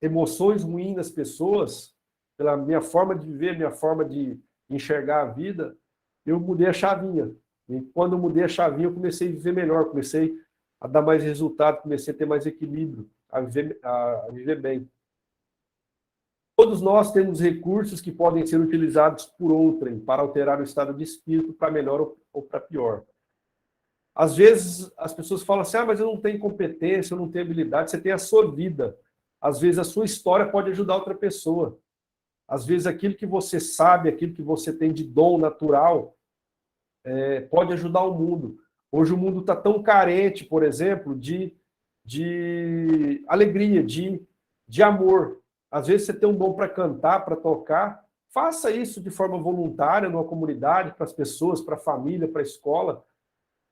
emoções ruins nas pessoas, pela minha forma de viver, minha forma de enxergar a vida, eu mudei a chavinha. E quando eu mudei a chavinha, eu comecei a viver melhor, comecei a dar mais resultado, comecei a ter mais equilíbrio, a viver bem. Todos nós temos recursos que podem ser utilizados por outrem para alterar o estado de espírito para melhor ou para pior. Às vezes, as pessoas falam assim, mas eu não tenho competência, eu não tenho habilidade. Você tem a sua vida. Às vezes, a sua história pode ajudar outra pessoa. Às vezes, aquilo que você sabe, aquilo que você tem de dom natural, pode ajudar o mundo. Hoje, o mundo está tão carente, por exemplo, de alegria, de amor. Às vezes, você tem um dom para cantar, para tocar. Faça isso de forma voluntária numa comunidade, para as pessoas, para a família, para a escola.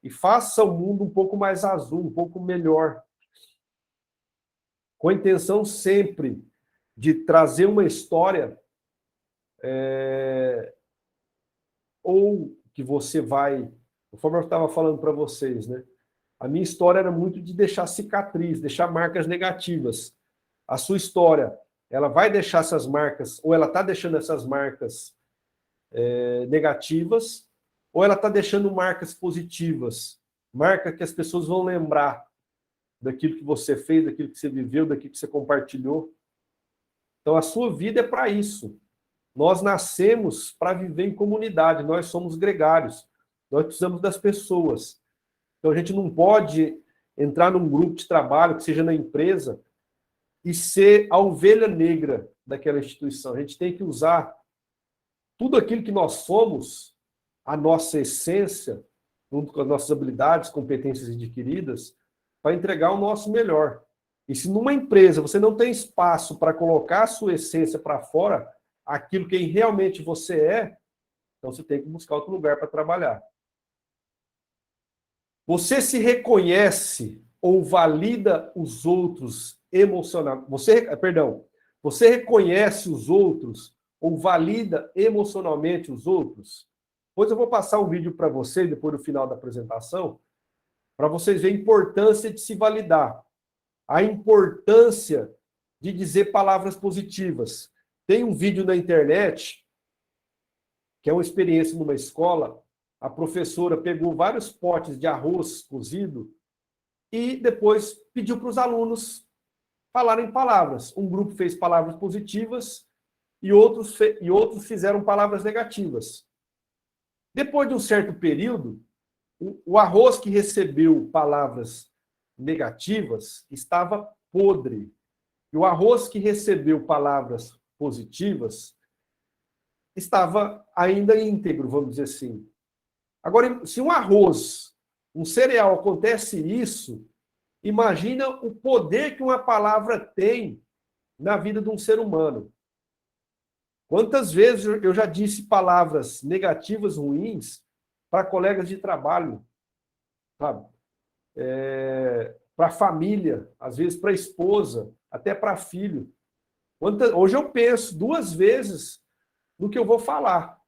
E faça o mundo um pouco mais azul, um pouco melhor. Com a intenção sempre de trazer uma história ou que você vai... Conforme eu estava falando para vocês, né? A minha história era muito de deixar cicatriz, deixar marcas negativas. A sua história, ela vai deixar essas marcas, ou ela está deixando essas marcas negativas, ou ela está deixando marcas positivas, marca que as pessoas vão lembrar daquilo que você fez, daquilo que você viveu, daquilo que você compartilhou. Então, a sua vida é para isso. Nós nascemos para viver em comunidade, nós somos gregários, nós precisamos das pessoas. Então, a gente não pode entrar num grupo de trabalho, que seja na empresa, e ser a ovelha negra daquela instituição. A gente tem que usar tudo aquilo que nós somos, a nossa essência, junto com as nossas habilidades, competências adquiridas, para entregar o nosso melhor. E se numa empresa você não tem espaço para colocar a sua essência para fora, aquilo que realmente você é, então você tem que buscar outro lugar para trabalhar. Você se reconhece ou valida os outros emocionalmente? Você reconhece os outros ou valida emocionalmente os outros? Depois eu vou passar um vídeo para vocês, depois do final da apresentação, para vocês verem a importância de se validar, a importância de dizer palavras positivas. Tem um vídeo na internet, que é uma experiência numa escola, a professora pegou vários potes de arroz cozido e depois pediu para os alunos falarem palavras. Um grupo fez palavras positivas e outros fizeram palavras negativas. Depois de um certo período, o arroz que recebeu palavras negativas estava podre. E o arroz que recebeu palavras positivas estava ainda íntegro, vamos dizer assim. Agora, se um arroz, um cereal, acontece isso, imagina o poder que uma palavra tem na vida de um ser humano. Quantas vezes eu já disse palavras negativas, ruins, para colegas de trabalho, sabe? Para a família, às vezes para a esposa, até para filho. Hoje eu penso 2 vezes no que eu vou falar.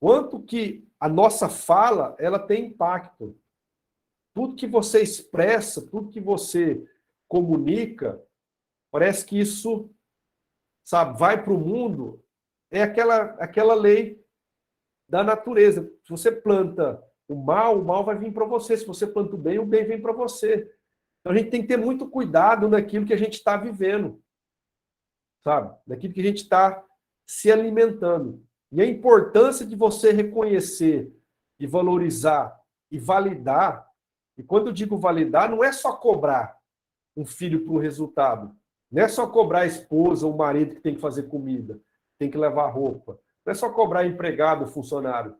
Quanto que a nossa fala, ela tem impacto. Tudo que você expressa, tudo que você comunica, parece que isso, sabe, vai para o mundo, é aquela lei da natureza. Se você planta o mal vai vir para você. Se você planta o bem vem para você. Então a gente tem que ter muito cuidado naquilo que a gente está vivendo, sabe? Naquilo que a gente está se alimentando. E a importância de você reconhecer e valorizar e validar, e quando eu digo validar, não é só cobrar um filho para um resultado, não é só cobrar a esposa ou o marido que tem que fazer comida, tem que levar roupa, não é só cobrar empregado ou funcionário,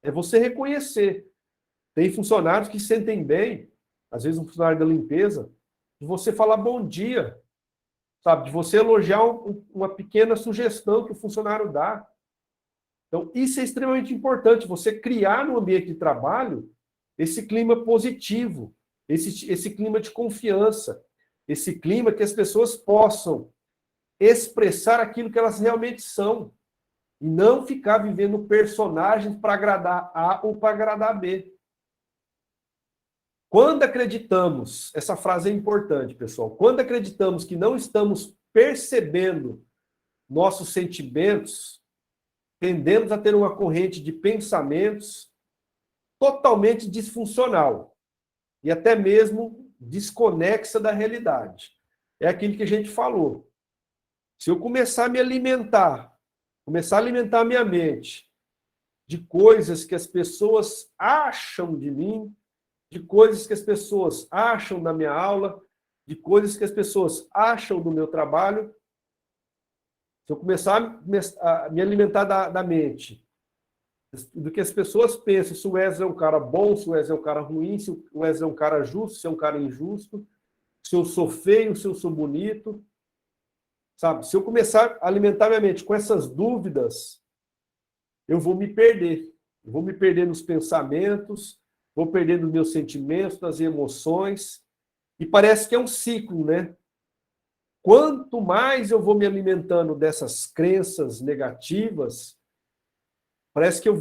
é você reconhecer. Tem funcionários que se sentem bem às vezes um funcionário da limpeza, de você falar bom dia, sabe? De você elogiar uma pequena sugestão que o funcionário dá. Então, isso é extremamente importante, você criar no ambiente de trabalho esse clima positivo, esse clima de confiança, esse clima que as pessoas possam expressar aquilo que elas realmente são, e não ficar vivendo personagens para agradar A ou para agradar B. Quando acreditamos, essa frase é importante, pessoal, quando acreditamos que não estamos percebendo nossos sentimentos, tendemos a ter uma corrente de pensamentos totalmente disfuncional e até mesmo desconexa da realidade. É aquilo que a gente falou. Se eu começar a me alimentar, começar a alimentar a minha mente de coisas que as pessoas acham de mim, de coisas que as pessoas acham da minha aula, de coisas que as pessoas acham do meu trabalho, se eu começar a me alimentar da mente, do que as pessoas pensam, se o Wesley é um cara bom, se o Wesley é um cara ruim, se o Wesley é um cara justo, se é um cara injusto, se eu sou feio, se eu sou bonito, sabe? Se eu começar a alimentar minha mente com essas dúvidas, eu vou me perder. Eu vou me perder nos pensamentos, vou perder nos meus sentimentos, nas emoções, e parece que é um ciclo, né? Quanto mais eu vou me alimentando dessas crenças negativas, parece que eu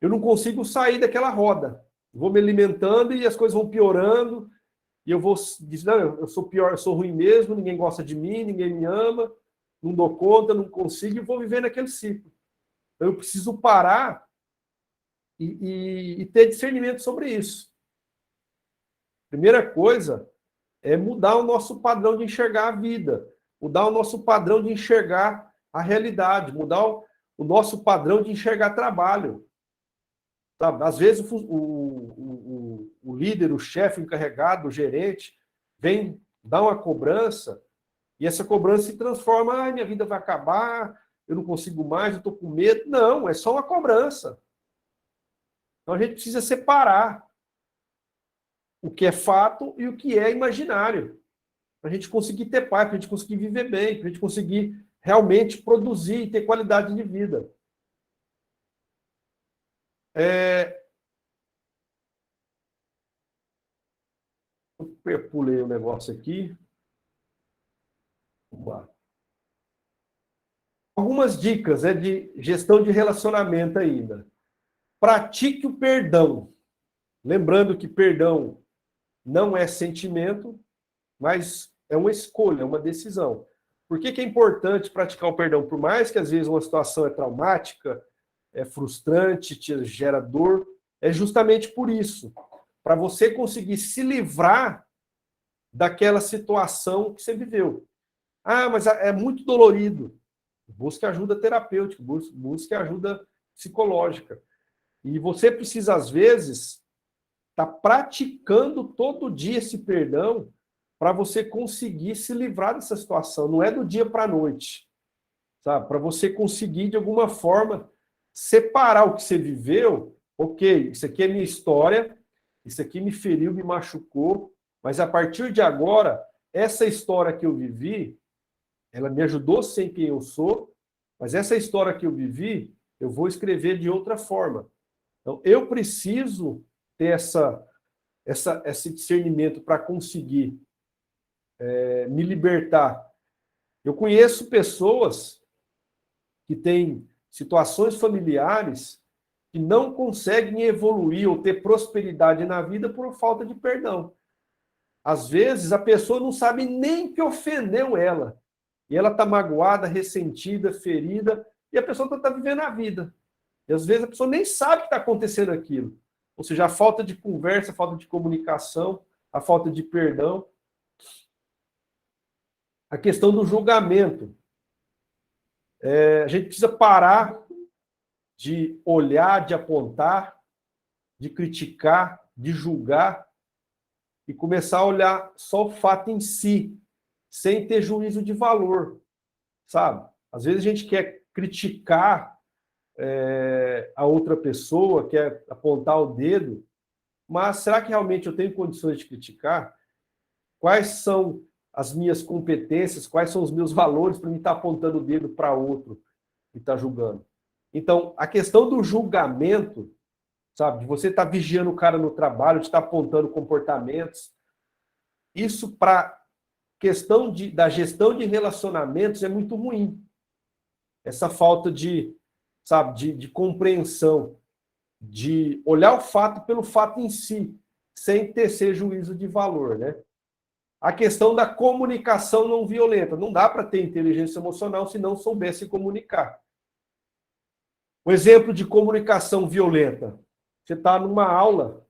não consigo sair daquela roda. Vou me alimentando e as coisas vão piorando, e eu vou dizer, não, eu sou pior, eu sou ruim mesmo, ninguém gosta de mim, ninguém me ama, não dou conta, não consigo, e vou viver naquele ciclo. Então, eu preciso parar e ter discernimento sobre isso. Primeira coisa é mudar o nosso padrão de enxergar a vida, mudar o nosso padrão de enxergar a realidade, mudar o nosso padrão de enxergar trabalho. Sabe? Às vezes o líder, o chefe, o encarregado, o gerente, vem dar uma cobrança e essa cobrança se transforma, minha vida vai acabar, eu não consigo mais, eu estou com medo. Não, é só uma cobrança. Então a gente precisa separar o que é fato e o que é imaginário, para a gente conseguir ter paz, para a gente conseguir viver bem, para a gente conseguir realmente produzir e ter qualidade de vida. Eu pulei o negócio aqui. Algumas dicas de gestão de relacionamento ainda. Pratique o perdão. Lembrando que perdão não é sentimento, mas é uma escolha, é uma decisão. Por que é importante praticar o perdão? Por mais que às vezes uma situação é traumática, é frustrante, te gera dor, é justamente por isso. Para você conseguir se livrar daquela situação que você viveu. Ah, mas é muito dolorido. Busque ajuda terapêutica, busque ajuda psicológica. E você precisa, às vezes, estar praticando todo dia esse perdão para você conseguir se livrar dessa situação. Não é do dia para a noite, sabe? Para você conseguir, de alguma forma, separar o que você viveu. Ok, isso aqui é minha história, isso aqui me feriu, me machucou, mas a partir de agora, essa história que eu vivi, ela me ajudou a ser quem eu sou, mas essa história que eu vivi, eu vou escrever de outra forma. Então, eu preciso ter esse discernimento para conseguir me libertar. Eu conheço pessoas que têm situações familiares que não conseguem evoluir ou ter prosperidade na vida por falta de perdão. Às vezes, a pessoa não sabe nem que ofendeu ela. E ela está magoada, ressentida, ferida, e a pessoa está vivendo a vida. E às vezes a pessoa nem sabe que está acontecendo aquilo. Ou seja, a falta de conversa, a falta de comunicação, a falta de perdão. A questão do julgamento. A gente precisa parar de olhar, de apontar, de criticar, de julgar, e começar a olhar só o fato em si, sem ter juízo de valor, sabe? Às vezes a gente quer criticar a outra pessoa, quer apontar o dedo, mas será que realmente eu tenho condições de criticar? Quais são as minhas competências, quais são os meus valores para me estar apontando o dedo para outro e estar julgando? Então, a questão do julgamento, sabe, de você estar vigiando o cara no trabalho, de estar apontando comportamentos, isso para questão da gestão de relacionamentos é muito ruim. Essa falta de, sabe, de compreensão, de olhar o fato pelo fato em si, sem tecer juízo de valor, né? A questão da comunicação não violenta. Não dá para ter inteligência emocional se não souber se comunicar. Um exemplo de comunicação violenta. Você está numa aula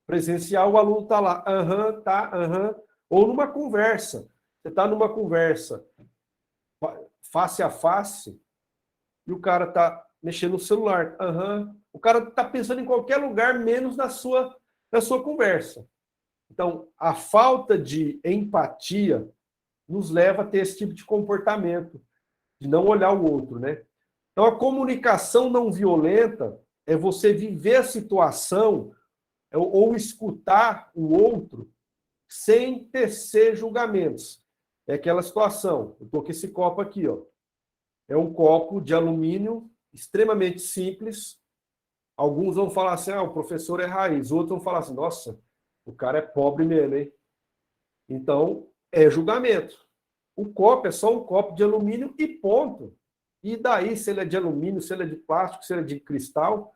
presencial, o aluno está lá, aham, tá, aham. Ou numa conversa. Você está numa conversa face a face e o cara está mexendo no celular. Aham. O cara está pensando em qualquer lugar, menos na sua conversa. Então, a falta de empatia nos leva a ter esse tipo de comportamento, de não olhar o outro, né? Então, a comunicação não violenta é você viver a situação ou escutar o outro sem tecer julgamentos. É aquela situação. Eu estou com esse copo aqui, ó. É um copo de alumínio extremamente simples. Alguns vão falar assim, o professor é raiz. Outros vão falar assim, nossa, o cara é pobre mesmo, hein? Então, é julgamento. O copo é só um copo de alumínio e ponto. E daí, se ele é de alumínio, se ele é de plástico, se ele é de cristal.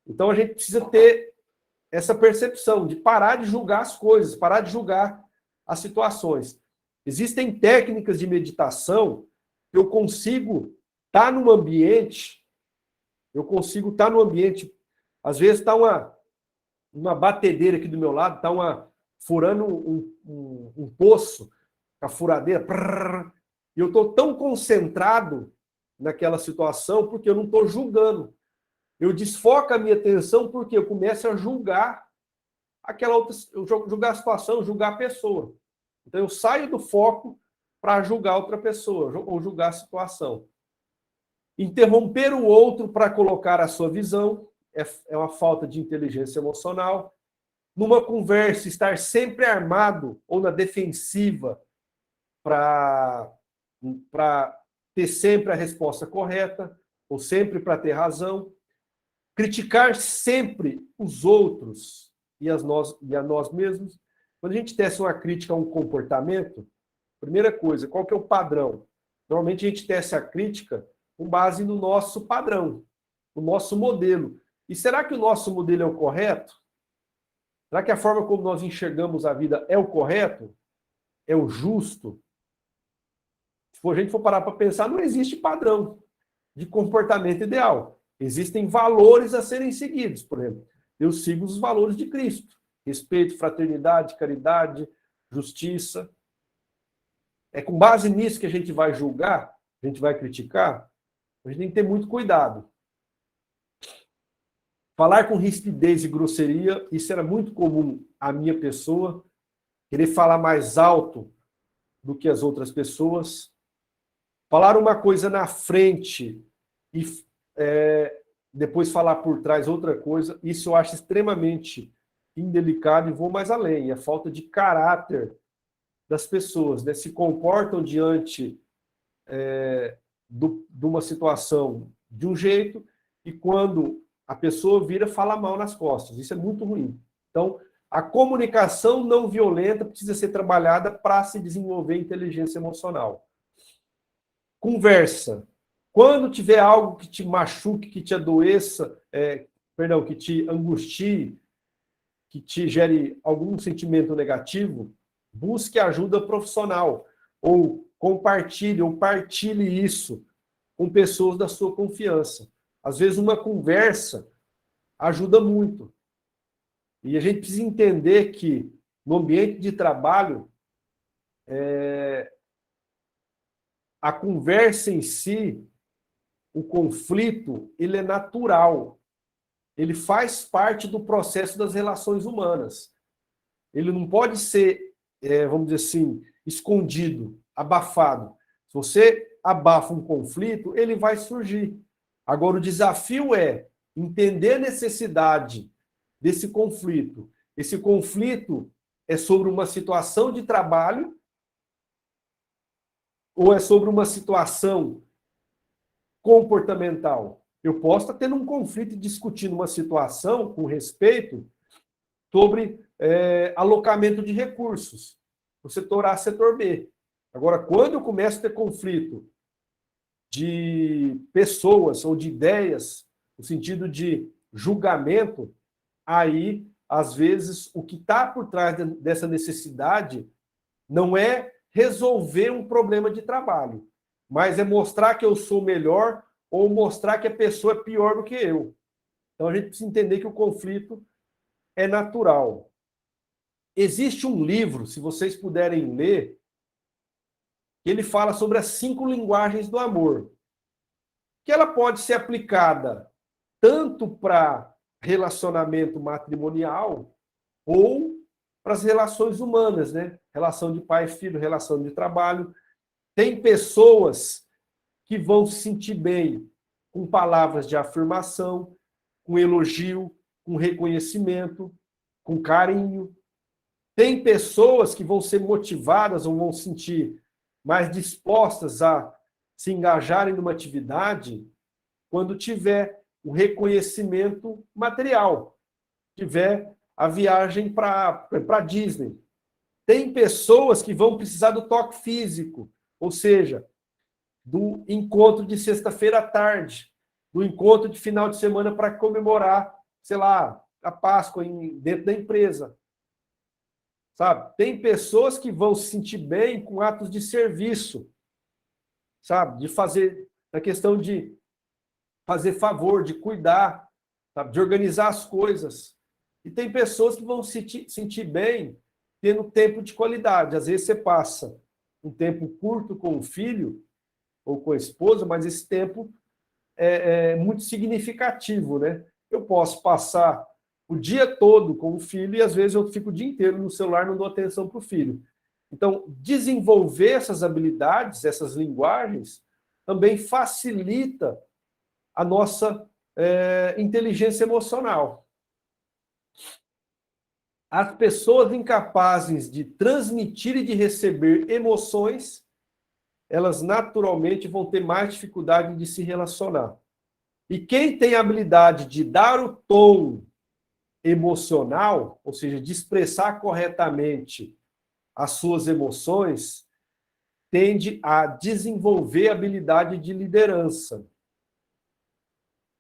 Então, a gente precisa ter essa percepção de parar de julgar as coisas, parar de julgar as situações. Existem técnicas de meditação que eu consigo estar num ambiente, às vezes está uma batedeira aqui do meu lado, está furando um poço, a furadeira, e eu estou tão concentrado naquela situação porque eu não estou julgando. Eu desfoco a minha atenção porque eu começo a julgar aquela outra, julgar a situação, julgar a pessoa. Então eu saio do foco para julgar outra pessoa ou julgar a situação. Interromper o outro para colocar a sua visão é uma falta de inteligência emocional. Numa conversa, estar sempre armado ou na defensiva para ter sempre a resposta correta ou sempre para ter razão. Criticar sempre os outros e a nós mesmos. Quando a gente tece uma crítica a um comportamento, primeira coisa, qual que é o padrão? Normalmente a gente tece a crítica com base no nosso padrão, no nosso modelo. E será que o nosso modelo é o correto? Será que a forma como nós enxergamos a vida é o correto? É o justo? Se a gente for parar para pensar, não existe padrão de comportamento ideal. Existem valores a serem seguidos. Por exemplo, eu sigo os valores de Cristo. Respeito, fraternidade, caridade, justiça. É com base nisso que a gente vai julgar, a gente vai criticar. A gente tem que ter muito cuidado. Falar com rispidez e grosseria, isso era muito comum à minha pessoa. Querer falar mais alto do que as outras pessoas. Falar uma coisa na frente e depois falar por trás outra coisa, isso eu acho extremamente indelicado e vou mais além. É a falta de caráter das pessoas, né? Se comportam diante de uma situação de um jeito e quando a pessoa vira, fala mal nas costas. Isso é muito ruim. Então, a comunicação não violenta precisa ser trabalhada para se desenvolver inteligência emocional. Conversa. Quando tiver algo que te machuque, que te adoeça, que te angustie, que te gere algum sentimento negativo, busque ajuda profissional. Ou compartilhe, ou partilhe isso com pessoas da sua confiança. Às vezes uma conversa ajuda muito. E a gente precisa entender que no ambiente de trabalho, a conversa em si, o conflito, ele é natural. Ele faz parte do processo das relações humanas. Ele não pode ser, vamos dizer assim, escondido, abafado. Se você abafa um conflito, ele vai surgir. Agora, o desafio é entender a necessidade desse conflito? Esse conflito é sobre uma situação de trabalho ou é sobre uma situação comportamental? Eu posso estar tendo um conflito e discutindo uma situação com respeito sobre alocamento de recursos no setor A, setor B. Agora, quando eu começo a ter conflito de pessoas ou de ideias, no sentido de julgamento, aí, às vezes, o que está por trás dessa necessidade não é resolver um problema de trabalho, mas é mostrar que eu sou melhor ou mostrar que a pessoa é pior do que eu. Então, a gente precisa entender que o conflito é natural. Existe um livro, se vocês puderem ler, que ele fala sobre as 5 linguagens do amor, que ela pode ser aplicada tanto para relacionamento matrimonial ou para as relações humanas, né? Relação de pai e filho, relação de trabalho. Tem pessoas que vão se sentir bem com palavras de afirmação, com elogio, com reconhecimento, com carinho. Tem pessoas que vão ser motivadas ou vão se sentir mais dispostas a se engajarem numa atividade quando tiver o reconhecimento material, tiver a viagem para Disney. Tem pessoas que vão precisar do toque físico, ou seja, do encontro de sexta-feira à tarde, do encontro de final de semana para comemorar, sei lá, a Páscoa dentro da empresa. Sabe? Tem pessoas que vão se sentir bem com atos de serviço, sabe? De fazer, na questão de fazer favor, de cuidar, sabe? De organizar as coisas. E tem pessoas que vão se sentir bem tendo tempo de qualidade. Às vezes você passa um tempo curto com o filho ou com a esposa, mas esse tempo é muito significativo, né? Eu posso passar o dia todo com o filho e às vezes eu fico o dia inteiro no celular, não dou atenção para o filho. Então, desenvolver essas habilidades, essas linguagens, também facilita a nossa inteligência emocional. As pessoas incapazes de transmitir e de receber emoções, elas naturalmente vão ter mais dificuldade de se relacionar. E quem tem a habilidade de dar o tom emocional, ou seja, de expressar corretamente as suas emoções, tende a desenvolver a habilidade de liderança.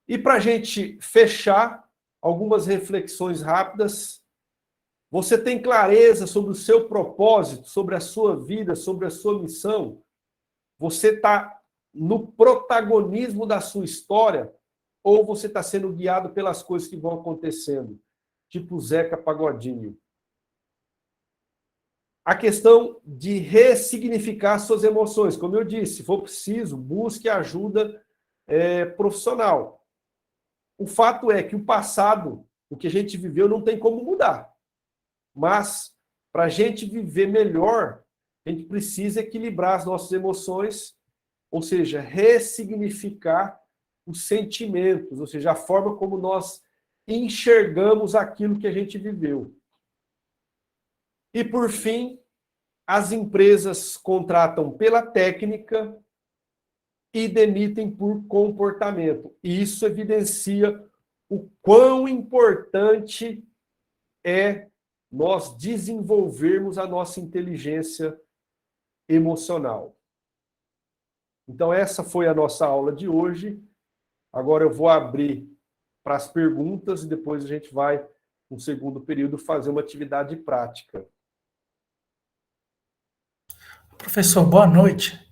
E para a gente fechar, algumas reflexões rápidas. Você tem clareza sobre o seu propósito, sobre a sua vida, sobre a sua missão? Você está no protagonismo da sua história ou você está sendo guiado pelas coisas que vão acontecendo? Tipo Zeca Pagodinho. A questão de ressignificar suas emoções. Como eu disse, se for preciso, busque ajuda profissional. O fato é que o passado, o que a gente viveu, não tem como mudar. Mas, para a gente viver melhor, a gente precisa equilibrar as nossas emoções, ou seja, ressignificar os sentimentos, ou seja, a forma como nós enxergamos aquilo que a gente viveu. E, por fim, as empresas contratam pela técnica e demitem por comportamento. E isso evidencia o quão importante é nós desenvolvermos a nossa inteligência emocional. Então, essa foi a nossa aula de hoje. Agora eu vou abrir para as perguntas e depois a gente vai, no segundo período, fazer uma atividade prática. Professor, boa noite.